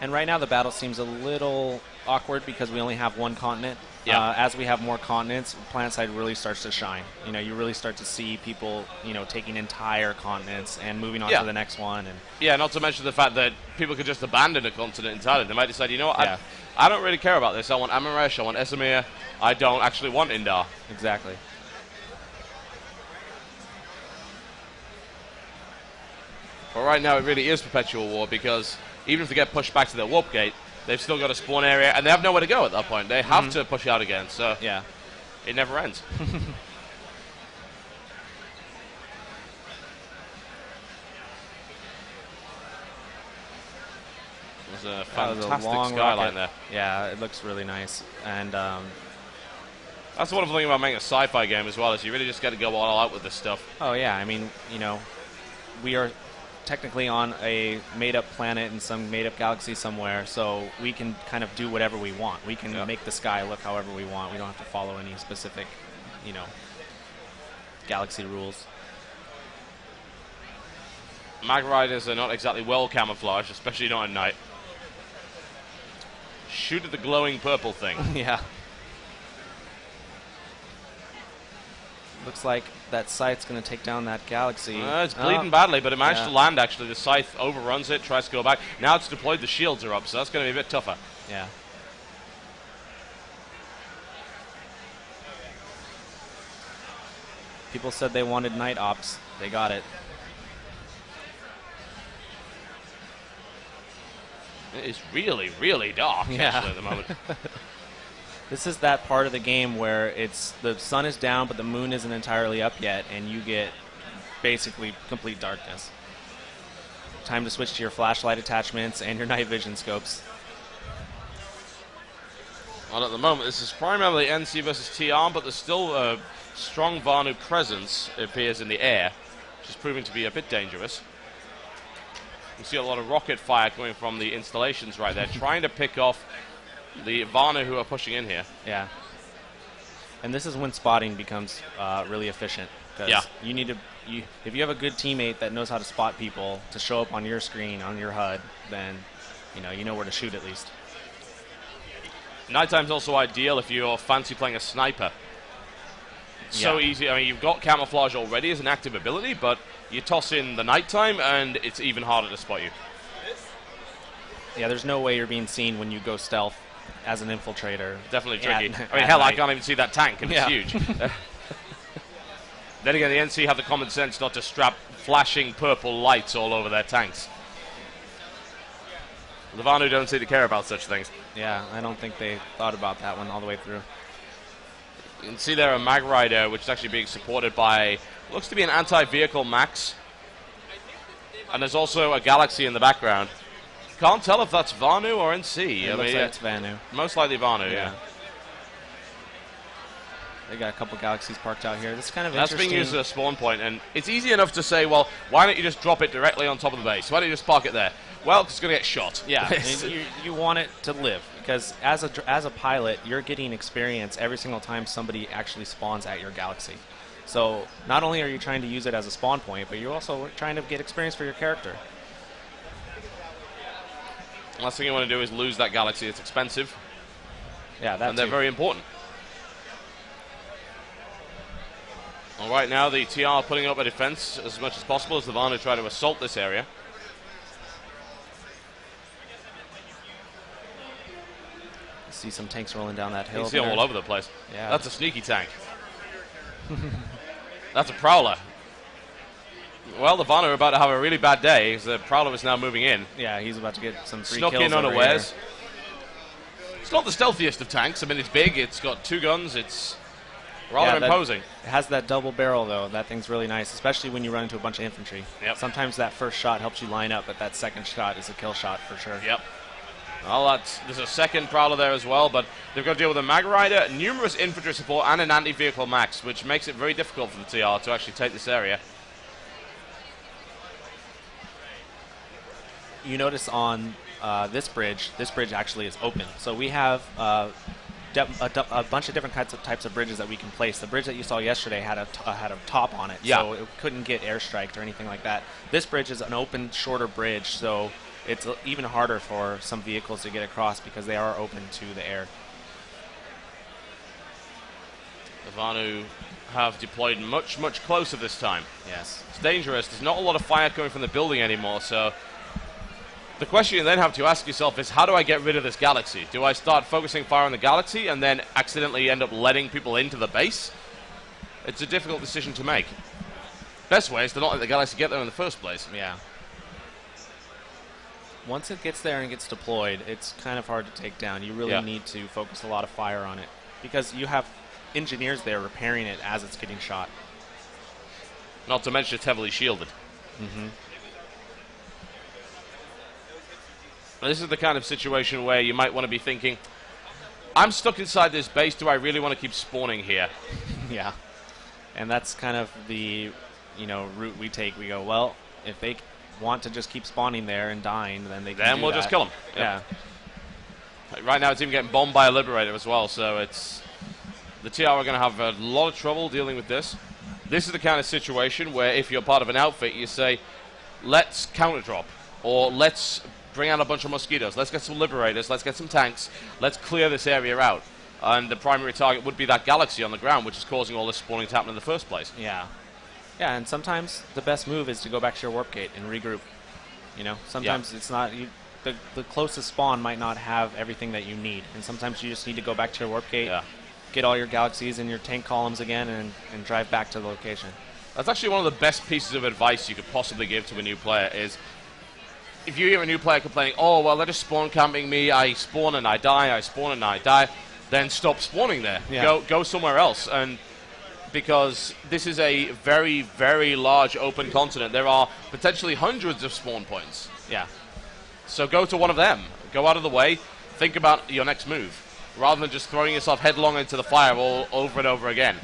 And right now the battle seems a little awkward because we only have one continent. As we have more continents, Planetside really starts to shine. You really start to see people, taking entire continents and moving on to the next one. And not to mention the fact that people could just abandon a continent entirely. They might decide, what, I don't really care about this. I want Amaresh, I want Esamir. I don't actually want Indar. Exactly. But right now it really is perpetual war, because even if they get pushed back to their warp gate, they've still got a spawn area, and they have nowhere to go at that point. They have to push out again, so it never ends. There's a fantastic skyline there. Yeah, it looks really nice. And that's the wonderful thing about making a sci-fi game as well, is you really just got to go all out with this stuff. Oh, yeah. I mean, we are technically on a made-up planet in some made-up galaxy somewhere, so we can kind of do whatever we want. We can make the sky look however we want. We don't have to follow any specific, galaxy rules. Mag Riders are not exactly well camouflaged, especially not at night. Shoot at the glowing purple thing. Yeah. Looks like that scythe's going to take down that galaxy. It's bleeding badly, but it managed to land, actually. The scythe overruns it, tries to go back. Now it's deployed, the shields are up, so that's going to be a bit tougher. Yeah. People said they wanted night ops. They got it. It is really, really dark, actually, at the moment. This is that part of the game where the sun is down, but the moon isn't entirely up yet, and you get basically complete darkness. Time to switch to your flashlight attachments and your night vision scopes. Well, at the moment, this is primarily NC versus TR, but there's still a strong Vanu presence, it appears, in the air, which is proving to be a bit dangerous. You see a lot of rocket fire coming from the installations right there, trying to pick off the Vanu who are pushing in here. Yeah. And this is when spotting becomes really efficient. Because you need to, if you have a good teammate that knows how to spot people to show up on your screen, on your HUD, then you know where to shoot at least. Nighttime's also ideal if you're fancy playing a sniper. It's so easy. I mean, you've got camouflage already as an active ability, but you toss in the nighttime and it's even harder to spot you. Yeah, there's no way you're being seen when you go stealth as an infiltrator. Definitely tricky. I mean, hell, I can't even see that tank, and it's huge. Then again, the NC have the common sense not to strap flashing purple lights all over their tanks. The Vanu don't seem to care about such things. Yeah, I don't think they thought about that one all the way through. You can see there a Mag Rider, which is actually being supported by, looks to be an anti-vehicle Max. And there's also a Galaxy in the background. Can't tell if that's Vanu or NC. It looks like it's Vanu. Most likely Vanu, yeah. They got a couple galaxies parked out here. This is kind of That's interesting. being used as a spawn point, and it's easy enough to say, well, why don't you just drop it directly on top of the base? Why don't you just park it there? Well, because it's going to get shot. Yeah, you want it to live, because as a pilot, you're getting experience every single time somebody actually spawns at your galaxy. So not only are you trying to use it as a spawn point, but you're also trying to get experience for your character. Last thing you want to do is lose that galaxy. It's expensive. Yeah, that's and they're very important. All right, now the TR are putting up a defense as much as possible as the Vanu try to assault this area. See some tanks rolling down that hill. You see them all over the place. Yeah. That's a sneaky tank. That's a Prowler. Well, the Vana are about to have a really bad day because the Prowler is now moving in. Yeah, he's about to get some free Snuck kills in over unawares. here. It's not the stealthiest of tanks. I mean, it's big. It's got 2 guns. It's rather imposing. It has that double barrel, though. That thing's really nice, especially when you run into a bunch of infantry. Yep. Sometimes that first shot helps you line up, but that second shot is a kill shot for sure. Yep. Well, there's a second Prowler there as well, but they've got to deal with a Mag Rider, numerous infantry support, and an anti-vehicle max, which makes it very difficult for the TR to actually take this area. You notice on this bridge actually is open. So we have a bunch of different types of bridges that we can place. The bridge that you saw yesterday had a top on it, so it couldn't get airstriked or anything like that. This bridge is an open, shorter bridge, so it's even harder for some vehicles to get across because they are open to the air. The Vanu have deployed much, much closer this time. Yes. It's dangerous. There's not a lot of fire coming from the building anymore, so the question you then have to ask yourself is, how do I get rid of this galaxy? Do I start focusing fire on the galaxy and then accidentally end up letting people into the base? It's a difficult decision to make. Best way is to not let the galaxy get there in the first place. Yeah. Once it gets there and gets deployed, it's kind of hard to take down. You really need to focus a lot of fire on it because you have engineers there repairing it as it's getting shot. Not to mention it's heavily shielded. Mm-hmm. This is the kind of situation where you might want to be thinking, I'm stuck inside this base, do I really want to keep spawning here? Yeah. And that's kind of the route we take. We go, well, if they want to just keep spawning there and dying, then they can Then do we'll that. just kill them. Yeah. Right now it's even getting bombed by a Liberator as well, so it's the TR are going to have a lot of trouble dealing with this. This is the kind of situation where if you're part of an outfit, you say, let's counter drop, or let's bring out a bunch of mosquitoes, let's get some Liberators, let's get some tanks, let's clear this area out. And the primary target would be that galaxy on the ground, which is causing all this spawning to happen in the first place. Yeah. Yeah, and sometimes the best move is to go back to your warp gate and regroup. Sometimes it's not the closest spawn might not have everything that you need, and sometimes you just need to go back to your warp gate, get all your galaxies and your tank columns again, and drive back to the location. That's actually one of the best pieces of advice you could possibly give to a new player is, if you hear a new player complaining, oh, well, they're just spawn camping me, I spawn and I die, I spawn and I die, then stop spawning there. Yeah. Go somewhere else. And because this is a very, very large open continent, there are potentially hundreds of spawn points. Yeah. So go to one of them. Go out of the way. Think about your next move, rather than just throwing yourself headlong into the fire all over and over again.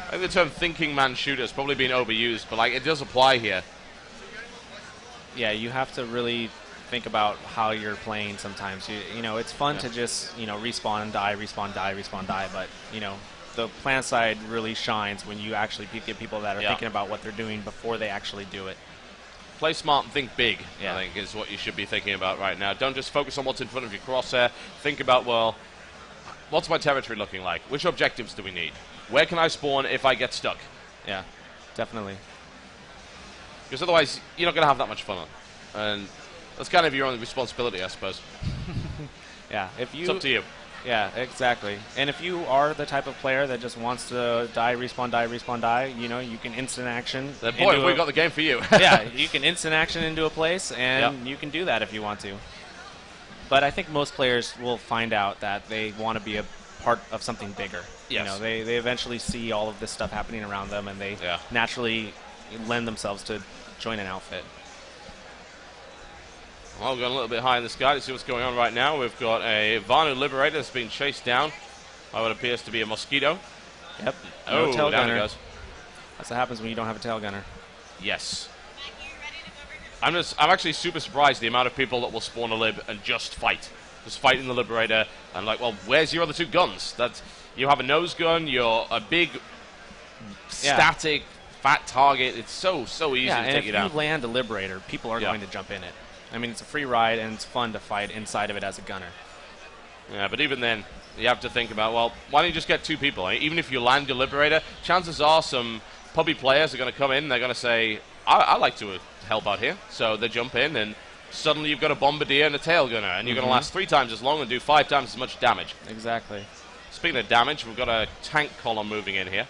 I think the term thinking man shooter has probably been overused, but it does apply here. Yeah, you have to really think about how you're playing sometimes. It's fun to just, respawn and die, respawn, die, respawn, die, but, the Planetside really shines when you actually get people that are thinking about what they're doing before they actually do it. Play smart and think big, I think, is what you should be thinking about right now. Don't just focus on what's in front of your crosshair. Think about, well, what's my territory looking like? Which objectives do we need? Where can I spawn if I get stuck? Yeah, definitely. Because otherwise, you're not going to have that much fun. And that's kind of your own responsibility, I suppose. Yeah, it's up to you. Yeah, exactly. And if you are the type of player that just wants to die, respawn, die, you can instant action. Boy, we got the game for you. Yeah, you can instant action into a place, and you can do that if you want to. But I think most players will find out that they want to be a part of something bigger. Yes. They eventually see all of this stuff happening around them, and they naturally lend themselves to join an outfit. Well, we're going a little bit high in the sky to see what's going on right now. We've got a Vanu Liberator that's being chased down by what appears to be a mosquito. Yep. No tail gunner. Down it goes. That's what happens when you don't have a tail gunner. Yes. I'm actually super surprised the amount of people that will spawn a lib and just fight. Just fight in the Liberator. And well, where's your other 2 guns? You have a nose gun, you're a big, static, fat target. It's so easy to take you down. And if you land a Liberator, people are going to jump in it. I mean, it's a free ride, and it's fun to fight inside of it as a gunner. Yeah, but even then, you have to think about, well, why don't you just get 2 people? Even if you land your Liberator, chances are some pubby players are going to come in, they're going to say, I like to help out here. So they jump in, and suddenly you've got a Bombardier and a tail gunner, and you're going to last 3 times as long and do 5 times as much damage. Exactly. Speaking of damage, we've got a tank column moving in here.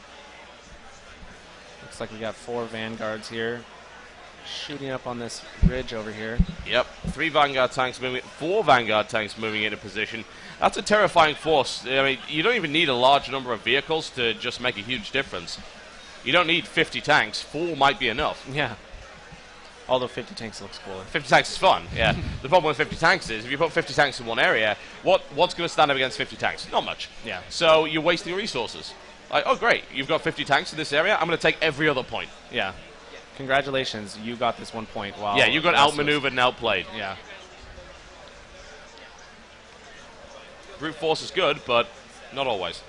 Looks like we got 4 Vanguards here. Shooting up on this ridge over here. Yep, 3 Vanguard tanks moving, 4 Vanguard tanks moving into position. That's a terrifying force. I mean, you don't even need a large number of vehicles to just make a huge difference. You don't need 50 tanks. 4 might be enough. Yeah. Although 50 tanks looks cooler. 50 tanks is fun, yeah. The problem with 50 tanks is, if you put 50 tanks in one area, what's going to stand up against 50 tanks? Not much. Yeah. So you're wasting resources. Like, oh, great, you've got 50 tanks in this area. I'm going to take every other point. Yeah. Congratulations, you got this 1 point. While yeah, you got outmaneuvered and outplayed. Yeah. Brute force is good, but not always.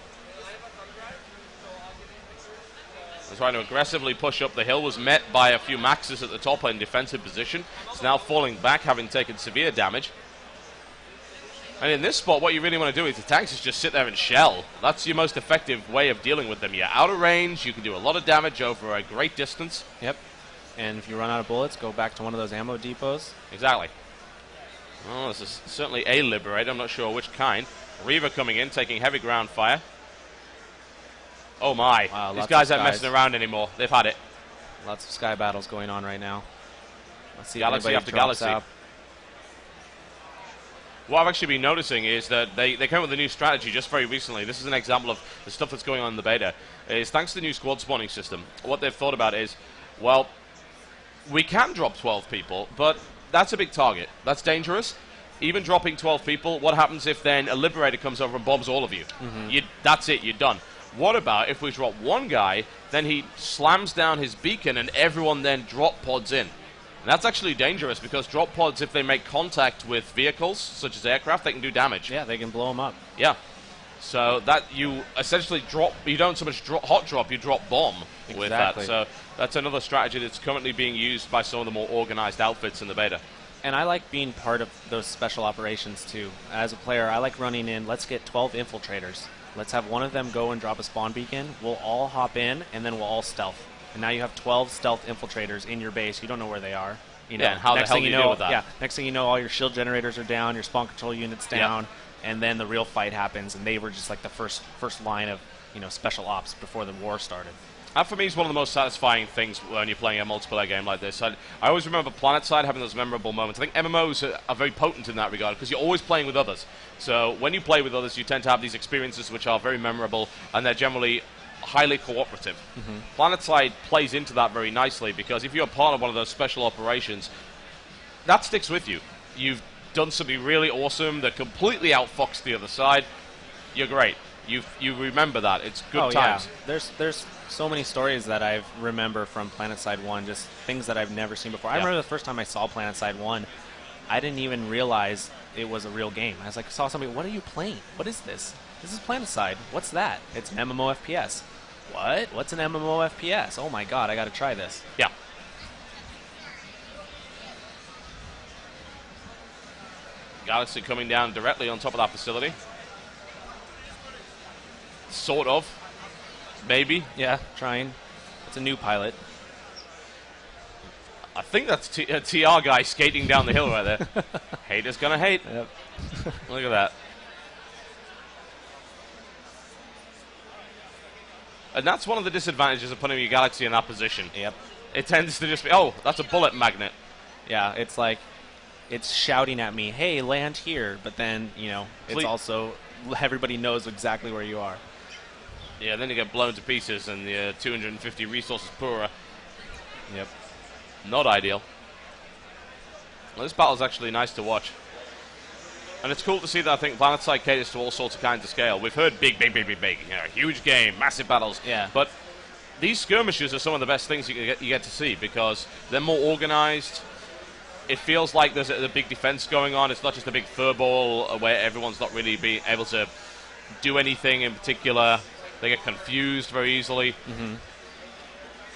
Trying to aggressively push up the hill, was met by a few maxes at the top in defensive position. It's now falling back, having taken severe damage. And in this spot, what you really want to do with the tanks is just sit there and shell. That's your most effective way of dealing with them. You're out of range, you can do a lot of damage over a great distance. Yep. And if you run out of bullets, go back to one of those ammo depots. Exactly. Well, this is certainly a Liberator, I'm not sure which kind. Reaver coming in, taking heavy ground fire. Oh my, wow, these guys aren't messing around anymore. They've had it. Lots of sky battles going on right now. Let's see galaxy after galaxy. Out. What I've actually been noticing is that they came up with a new strategy just very recently. This is an example of the stuff that's going on in the beta. Is thanks to the new squad spawning system, what they've thought about is, well, we can drop 12 people, but that's a big target. That's dangerous. Even dropping 12 people, what happens if then a Liberator comes over and bombs all of you? That's it, you're done. What about if we drop one guy, then he slams down his beacon and everyone then drop pods in? And that's actually dangerous because drop pods, if they make contact with vehicles, such as aircraft, they can do damage. Yeah, they can blow them up. Yeah. So that you essentially drop, you don't so much hot drop, you drop bomb with that. So that's another strategy that's currently being used by some of the more organized outfits in the beta. And I like being part of those special operations too. As a player, I like running in, let's get 12 infiltrators. Let's have one of them go and drop a spawn beacon. We'll all hop in, and then we'll all stealth. And now you have 12 stealth infiltrators in your base. You don't know where they are. You know, yeah, and how the hell do you deal with that? Yeah, next thing you know, all your shield generators are down, your spawn control unit's down, and then the real fight happens, and they were just like the first line of special ops before the war started. That for me is one of the most satisfying things when you're playing a multiplayer game like this. I always remember Planetside having those memorable moments. I think MMOs are very potent in that regard because you're always playing with others. So when you play with others, you tend to have these experiences which are very memorable, and they're generally highly cooperative. Planetside plays into that very nicely because if you're part of one of those special operations, that sticks with you. You've done something really awesome that completely outfoxed the other side. You're great. You remember that. It's good times. Yeah. There's so many stories that I remember from Planetside 1, just things that I've never seen before. I remember the first time I saw Planetside 1, I didn't even realize it was a real game. I was like, saw somebody, what are you playing? What is this? This is Planetside. What's that? It's an MMO FPS. What? What's an MMO FPS? Oh my god, I gotta try this. Yeah. Galaxy coming down directly on top of that facility. Sort of. Maybe. Yeah, trying. It's a new pilot. I think that's a TR guy skating down the hill right there. Haters gonna hate. Yep. Look at that. And that's one of the disadvantages of putting your Galaxy in that position. Yep. It tends to just be, oh, that's a bullet magnet. Yeah, it's like, it's shouting at me, hey, land here. But then, it's also, everybody knows exactly where you are. Yeah, then you get blown to pieces and the 250 resources poorer. Yep. Not ideal. Well, this battle's actually nice to watch. And it's cool to see that I think Planetside caters to all sorts of kinds of scale. We've heard big. Huge game, massive battles. Yeah. But these skirmishes are some of the best things you get to see because they're more organized. It feels like there's a big defense going on. It's not just a big furball where everyone's not really being able to do anything in particular. They get confused very easily.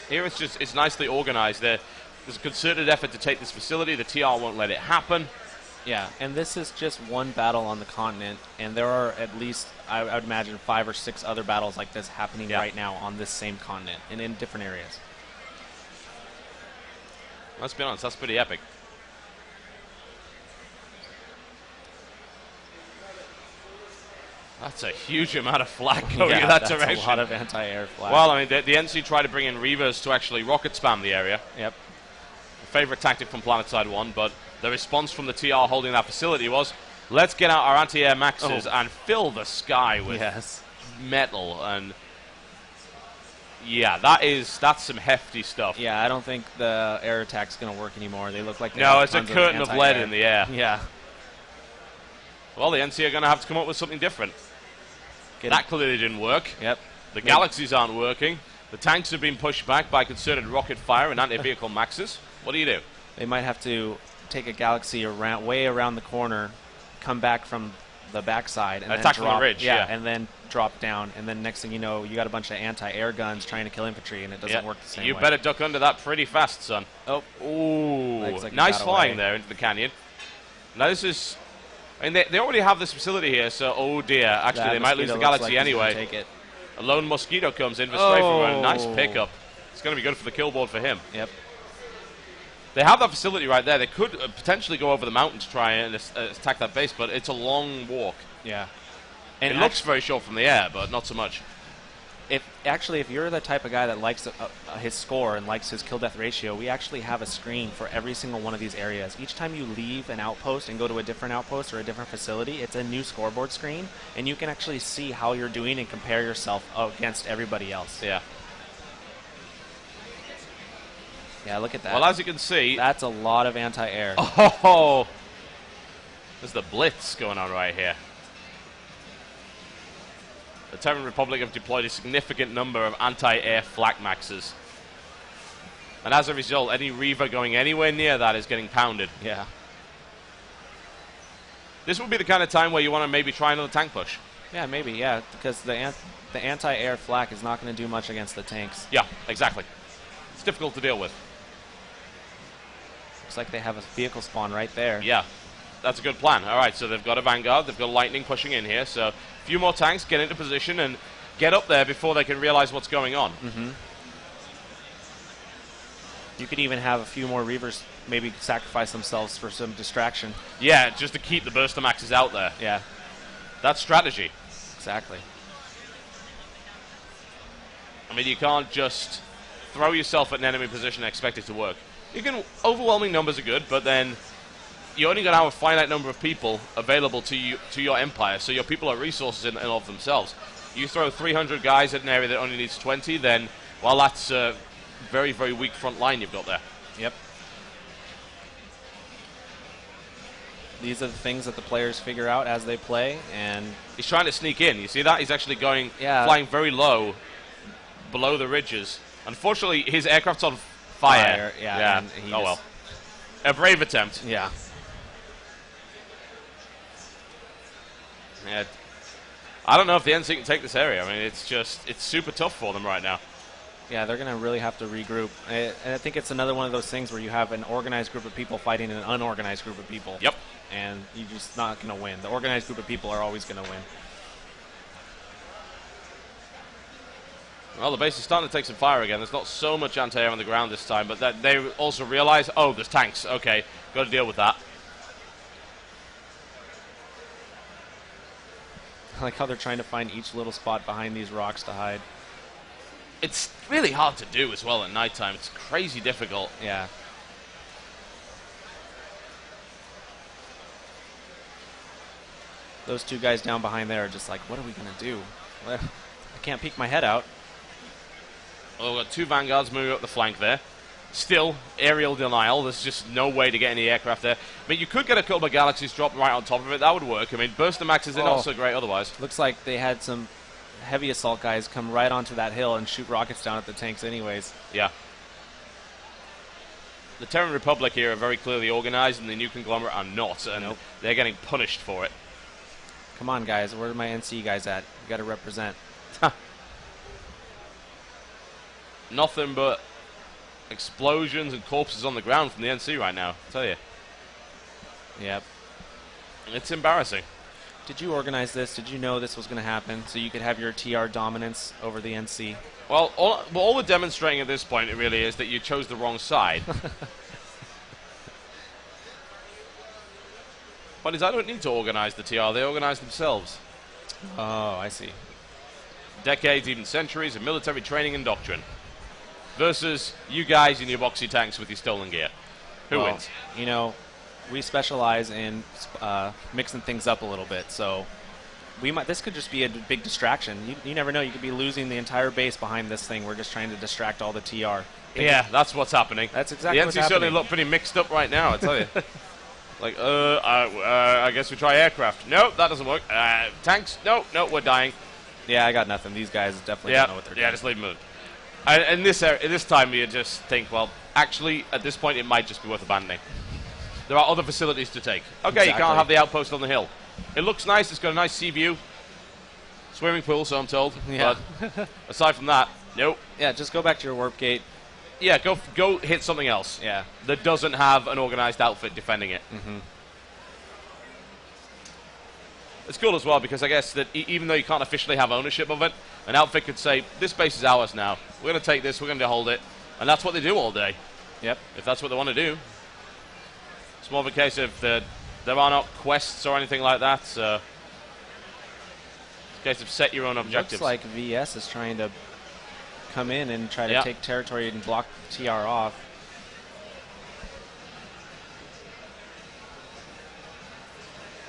Here it's nicely organized. There's a concerted effort to take this facility. The TR won't let it happen. Yeah, and this is just one battle on the continent, and there are at least, I would imagine, 5 or 6 other battles like this happening right now on this same continent and in different areas. Let's be honest, that's pretty epic. That's a huge amount of flak going Yeah, in that that's direction. a lot of anti-air flak. Well, I mean, the NC tried to bring in Reavers to actually rocket spam the area. Yep. Favorite tactic from Planetside 1, but the response from the TR holding that facility was, let's get out our anti-air maxes and fill the sky with metal. And yeah, that's some hefty stuff. Yeah, I don't think the air attack's going to work anymore. They look like they No, have it's a tons curtain of lead anti-air. in the air. Yeah. Well, the NC are going to have to come up with something different. That clearly didn't work. Yep. The Galaxies aren't working. The tanks have been pushed back by concerted rocket fire and anti-vehicle maxes. What do you do? They might have to take a Galaxy way around the corner, come back from the backside, and attack then from the ridge. Yeah, and then drop down. And then next thing you know, you got a bunch of anti-air guns trying to kill infantry, and it doesn't work the same way. You better duck under that pretty fast, son. Oh. Ooh. Like Nice flying there into the canyon. Now this is... I mean, they already have this facility here, so oh dear. Actually, they might lose the Galaxy anyway. Take it. A lone Mosquito comes in for straight from a nice pickup. It's going to be good for the kill board for him. Yep. They have that facility right there. They could potentially go over the mountain to try and attack that base, but it's a long walk. Yeah. And it looks very short from the air, but not so much. If you're the type of guy that likes his score and likes his kill-death ratio, we actually have a screen for every single one of these areas. Each time you leave an outpost and go to a different outpost or a different facility, it's a new scoreboard screen, and you can actually see how you're doing and compare yourself against everybody else. Yeah. Yeah, look at that. Well, as you can see... That's a lot of anti-air. Oh! There's the blitz going on right here. The Terran Republic have deployed a significant number of anti-air flak maxes. And as a result, any Reaver going anywhere near that is getting pounded. Yeah. This would be the kind of time where you want to maybe try another tank push. Yeah, maybe, yeah, because the anti-air flak is not going to do much against the tanks. Yeah, exactly. It's difficult to deal with. Looks like they have a vehicle spawn right there. Yeah, that's a good plan. All right, so they've got a Vanguard, they've got Lightning pushing in here, so a few more tanks get into position and get up there before they can realize what's going on. Mm-hmm. You could even have a few more Reavers maybe sacrifice themselves for some distraction. Yeah, just to keep the Burster Maxes out there. Yeah. That's strategy. Exactly. I mean, you can't just throw yourself at an enemy position and expect it to work. You can, overwhelming numbers are good, but then you're only going to have a finite number of people available to you, to your empire, so your people are resources in and of themselves. You throw 300 guys at an area that only needs 20, then, well, that's a very, very weak front line you've got there. Yep. These are the things that the players figure out as they play, and he's trying to sneak in. You see that? He's actually going, flying very low, below the ridges. Unfortunately, his aircraft's on fire. Yeah. Oh well. A brave attempt. Yeah. Yeah. I don't know if the NC can take this area. I mean, it's super tough for them right now. Yeah, they're going to really have to regroup. And I think it's another one of those things where you have an organized group of people fighting an unorganized group of people. Yep. And you're just not going to win. The organized group of people are always going to win. Well, the base is starting to take some fire again. There's not so much anti-air on the ground this time, but that they also realize, oh, there's tanks. Okay, got to deal with that. I like how they're trying to find each little spot behind these rocks to hide. It's really hard to do as well at nighttime. It's crazy difficult. Yeah. Those two guys down behind there are just like, what are we going to do? Well, I can't peek my head out. Oh, we've got two Vanguards moving up the flank there. Still, aerial denial. There's just no way to get any aircraft there. I mean, you could get a couple of Galaxies dropped right on top of it. That would work. I mean, Burster Maxes are not so great otherwise. Looks like they had some heavy assault guys come right onto that hill and shoot rockets down at the tanks anyways. Yeah. The Terran Republic here are very clearly organized, and the New Conglomerate are not, and they're getting punished for it. Come on, guys. Where are my NC guys at? You got to represent. Nothing but explosions and corpses on the ground from the NC right now, I tell you. Yep. It's embarrassing. Did you organize this? Did you know this was going to happen so you could have your TR dominance over the NC? Well, all we're demonstrating at this point, it really is that you chose the wrong side. But I don't need to organize the TR. They organize themselves. Oh, I see. Decades, even centuries of military training and doctrine. Versus you guys in your boxy tanks with your stolen gear. Who wins? You know, we specialize in mixing things up a little bit, so this could just be a big distraction. You never know. You could be losing the entire base behind this thing. We're just trying to distract all the TR. Yeah, that's what's happening. That's exactly what's happening. The NC certainly look pretty mixed up right now, I tell you. Like, I guess we try aircraft. No, that doesn't work. Tanks? No, we're dying. Yeah, I got nothing. These guys definitely don't know what they're doing. Yeah, just leave them alone. And this time you just think, well, actually, at this point, it might just be worth abandoning. There are other facilities to take. Okay, exactly. You can't have the outpost on the hill. It looks nice. It's got a nice sea view. Swimming pool, so I'm told. Yeah. But aside from that, nope. Yeah, just go back to your warp gate. Yeah, go hit something else. Yeah. That doesn't have an organized outfit defending it. Mm-hmm. It's cool as well because I guess that even though you can't officially have ownership of it, an outfit could say, this base is ours now. We're going to take this, we're going to hold it. And that's what they do all day. Yep. If that's what they want to do. It's more of a case of there are not quests or anything like that. So it's a case of set your own objectives. Looks like VS is trying to come in and try to take territory and block TR off.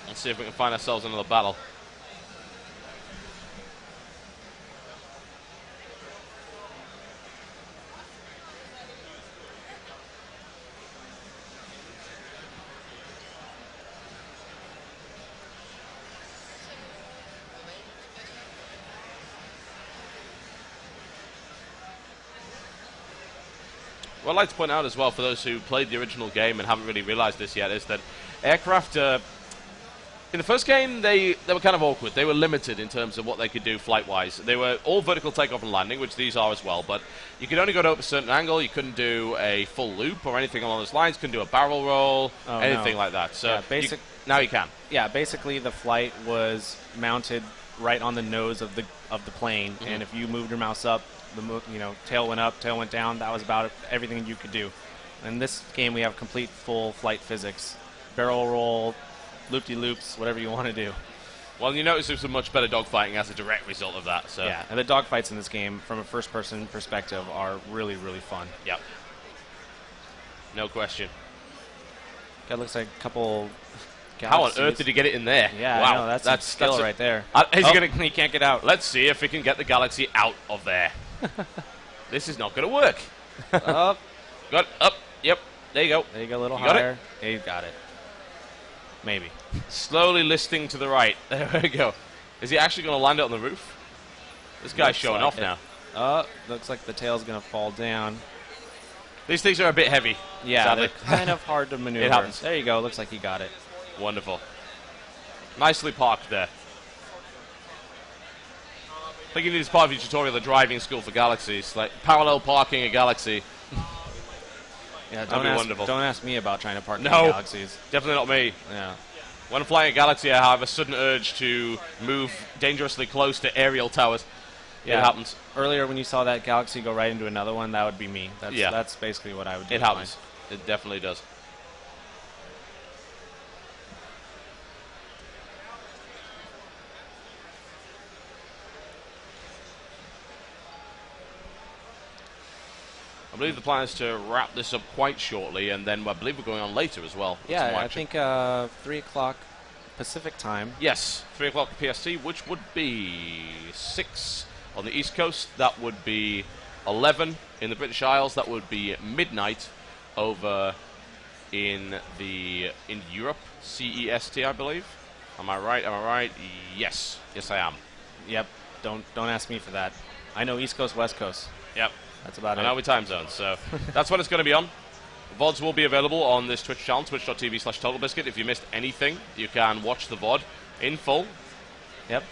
Let's see if we can find ourselves another battle. What I'd like to point out as well, for those who played the original game and haven't really realized this yet, is that aircraft, in the first game, they were kind of awkward. They were limited in terms of what they could do flight-wise. They were all vertical takeoff and landing, which these are as well, but you could only go to a certain angle. You couldn't do a full loop or anything along those lines. Couldn't do a barrel roll, anything like that. So yeah, now you can. Yeah, basically the flight was mounted right on the nose of the plane, and if you moved your mouse up, tail went up, tail went down. That was about everything you could do. In this game, we have complete full flight physics. Barrel roll, loop-de-loops, whatever you want to do. Well, you notice there's some much better dogfighting as a direct result of that. So. Yeah, and the dogfights in this game, from a first-person perspective, are really, really fun. Yep. No question. That looks like a couple galaxies. How on earth did he get it in there? Yeah, wow, I know, that's skill right there. He can't get out. Let's see if he can get the galaxy out of there. This is not going to work. Up. Got it. Up. Yep. There you go. There you go, a little higher. Yeah, you got it. Maybe. Slowly listing to the right. There we go. Is he actually going to land it on the roof? This guy's showing off now. Looks like the tail's going to fall down. These things are a bit heavy. Yeah, sadly. They're kind of hard to maneuver. It happens. There you go. Looks like he got it. Wonderful. Nicely parked there. I think you need as part of your tutorial the driving school for galaxies, like parallel parking a galaxy. Yeah, wonderful. Don't ask me about trying to park galaxies. Definitely not me. Yeah. When I'm flying a galaxy, I have a sudden urge to move dangerously close to aerial towers. Yeah. It happens. Earlier, when you saw that galaxy go right into another one, that would be me. That's basically what I would do. It happens. It definitely does. I believe the plan is to wrap this up quite shortly, and then I believe we're going on later as well. Yeah, I think 3 o'clock Pacific time. Yes, 3 o'clock PST, which would be 6 on the East Coast. That would be 11 in the British Isles. That would be midnight over in Europe, CEST, I believe. Am I right? Yes, I am. Yep. Don't ask me for that. I know East Coast, West Coast. Yep. That's about it. I know we time zones, so that's when it's going to be on. VODs will be available on this Twitch channel, twitch.tv/Totalbiscuit. If you missed anything, you can watch the VOD in full. Yep.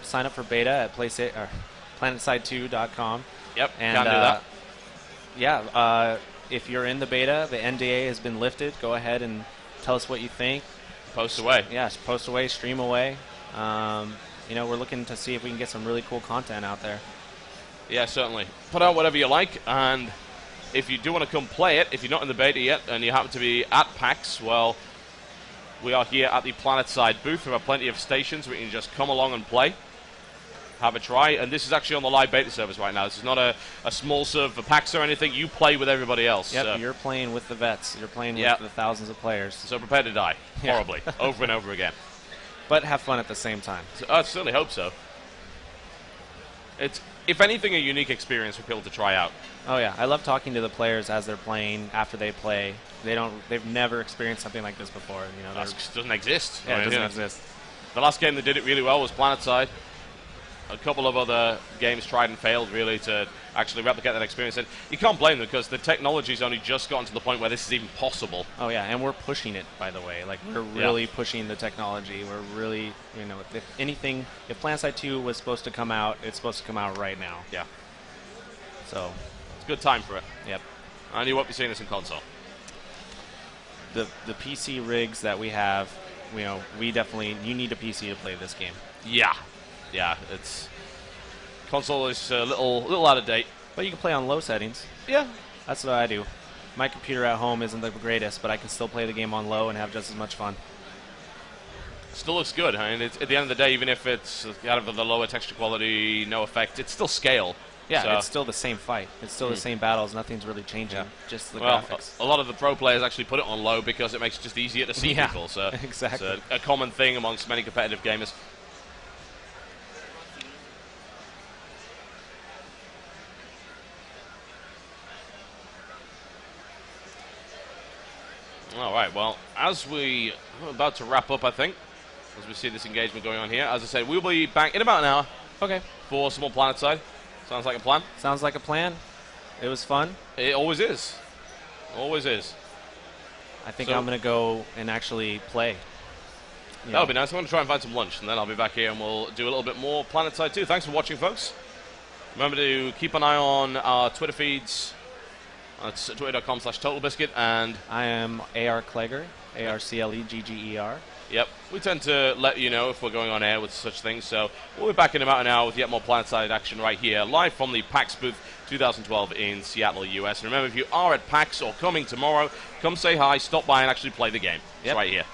Sign up for beta at planetside2.com. Yep, and can do that. Yeah, if you're in the beta, the NDA has been lifted. Go ahead and tell us what you think. Post away. Yes, post away, stream away. We're looking to see if we can get some really cool content out there. Yeah, certainly. Put out whatever you like, and if you do want to come play it, if you're not in the beta yet and you happen to be at PAX, well, We are here at the Planetside booth. There are plenty of stations where you can just come along and play, have a try. And this is actually on the live beta servers right now. This is not a small server for PAX or anything. You play with everybody else. Yep, so. You're playing with the vets. You're playing with the thousands of players. So prepare to die horribly over and over again. But have fun at the same time. So, I certainly hope so. It's, if anything, a unique experience for people to try out. Oh yeah, I love talking to the players as they're playing, after they play. They've never experienced something like this before. You know, That doesn't exist. Yeah, it doesn't exist. The last game that did it really well was Planetside. A couple of other games tried and failed, really, to actually replicate that experience. And you can't blame them, because the technology's only just gotten to the point where this is even possible. Oh yeah, and we're pushing it, by the way. Like, we're really pushing the technology. We're really, you know, if Planetside 2 was supposed to come out, it's supposed to come out right now. Yeah. So it's a good time for it. Yep. And you won't be seeing this in console. The PC rigs that we have, you know, you need a PC to play this game. Yeah. Yeah, it's console is a little out of date. But you can play on low settings. Yeah. That's what I do. My computer at home isn't the greatest, but I can still play the game on low and have just as much fun. Still looks good. I mean, at the end of the day, even if it's out of the lower texture quality, no effect, it's still scale. Yeah, so. It's still the same fight. It's still the same battles. Nothing's really changing. Just the well, graphics. A lot of the pro players actually put it on low because it makes it just easier to see people. So exactly. It's a common thing amongst many competitive gamers. All right, well, as we're about to wrap up, I think, as we see this engagement going on here, as I said, we'll be back in about an hour. Okay. For some more Planetside. Sounds like a plan? Sounds like a plan. It was fun. It always is. Always is. I think I'm going to go and actually play. That would be nice. I'm going to try and find some lunch, and then I'll be back here and we'll do a little bit more Planetside 2. Thanks for watching, folks. Remember to keep an eye on our Twitter feeds. That's twitter.com/Totalbiscuit, and I am AR Klegger, ARCLEGGER. Yep, we tend to let you know if we're going on air with such things, so we'll be back in about an hour with yet more Planetside action right here, live from the PAX booth 2012 in Seattle, US. And remember, if you are at PAX or coming tomorrow, come say hi, stop by and actually play the game. It's right here.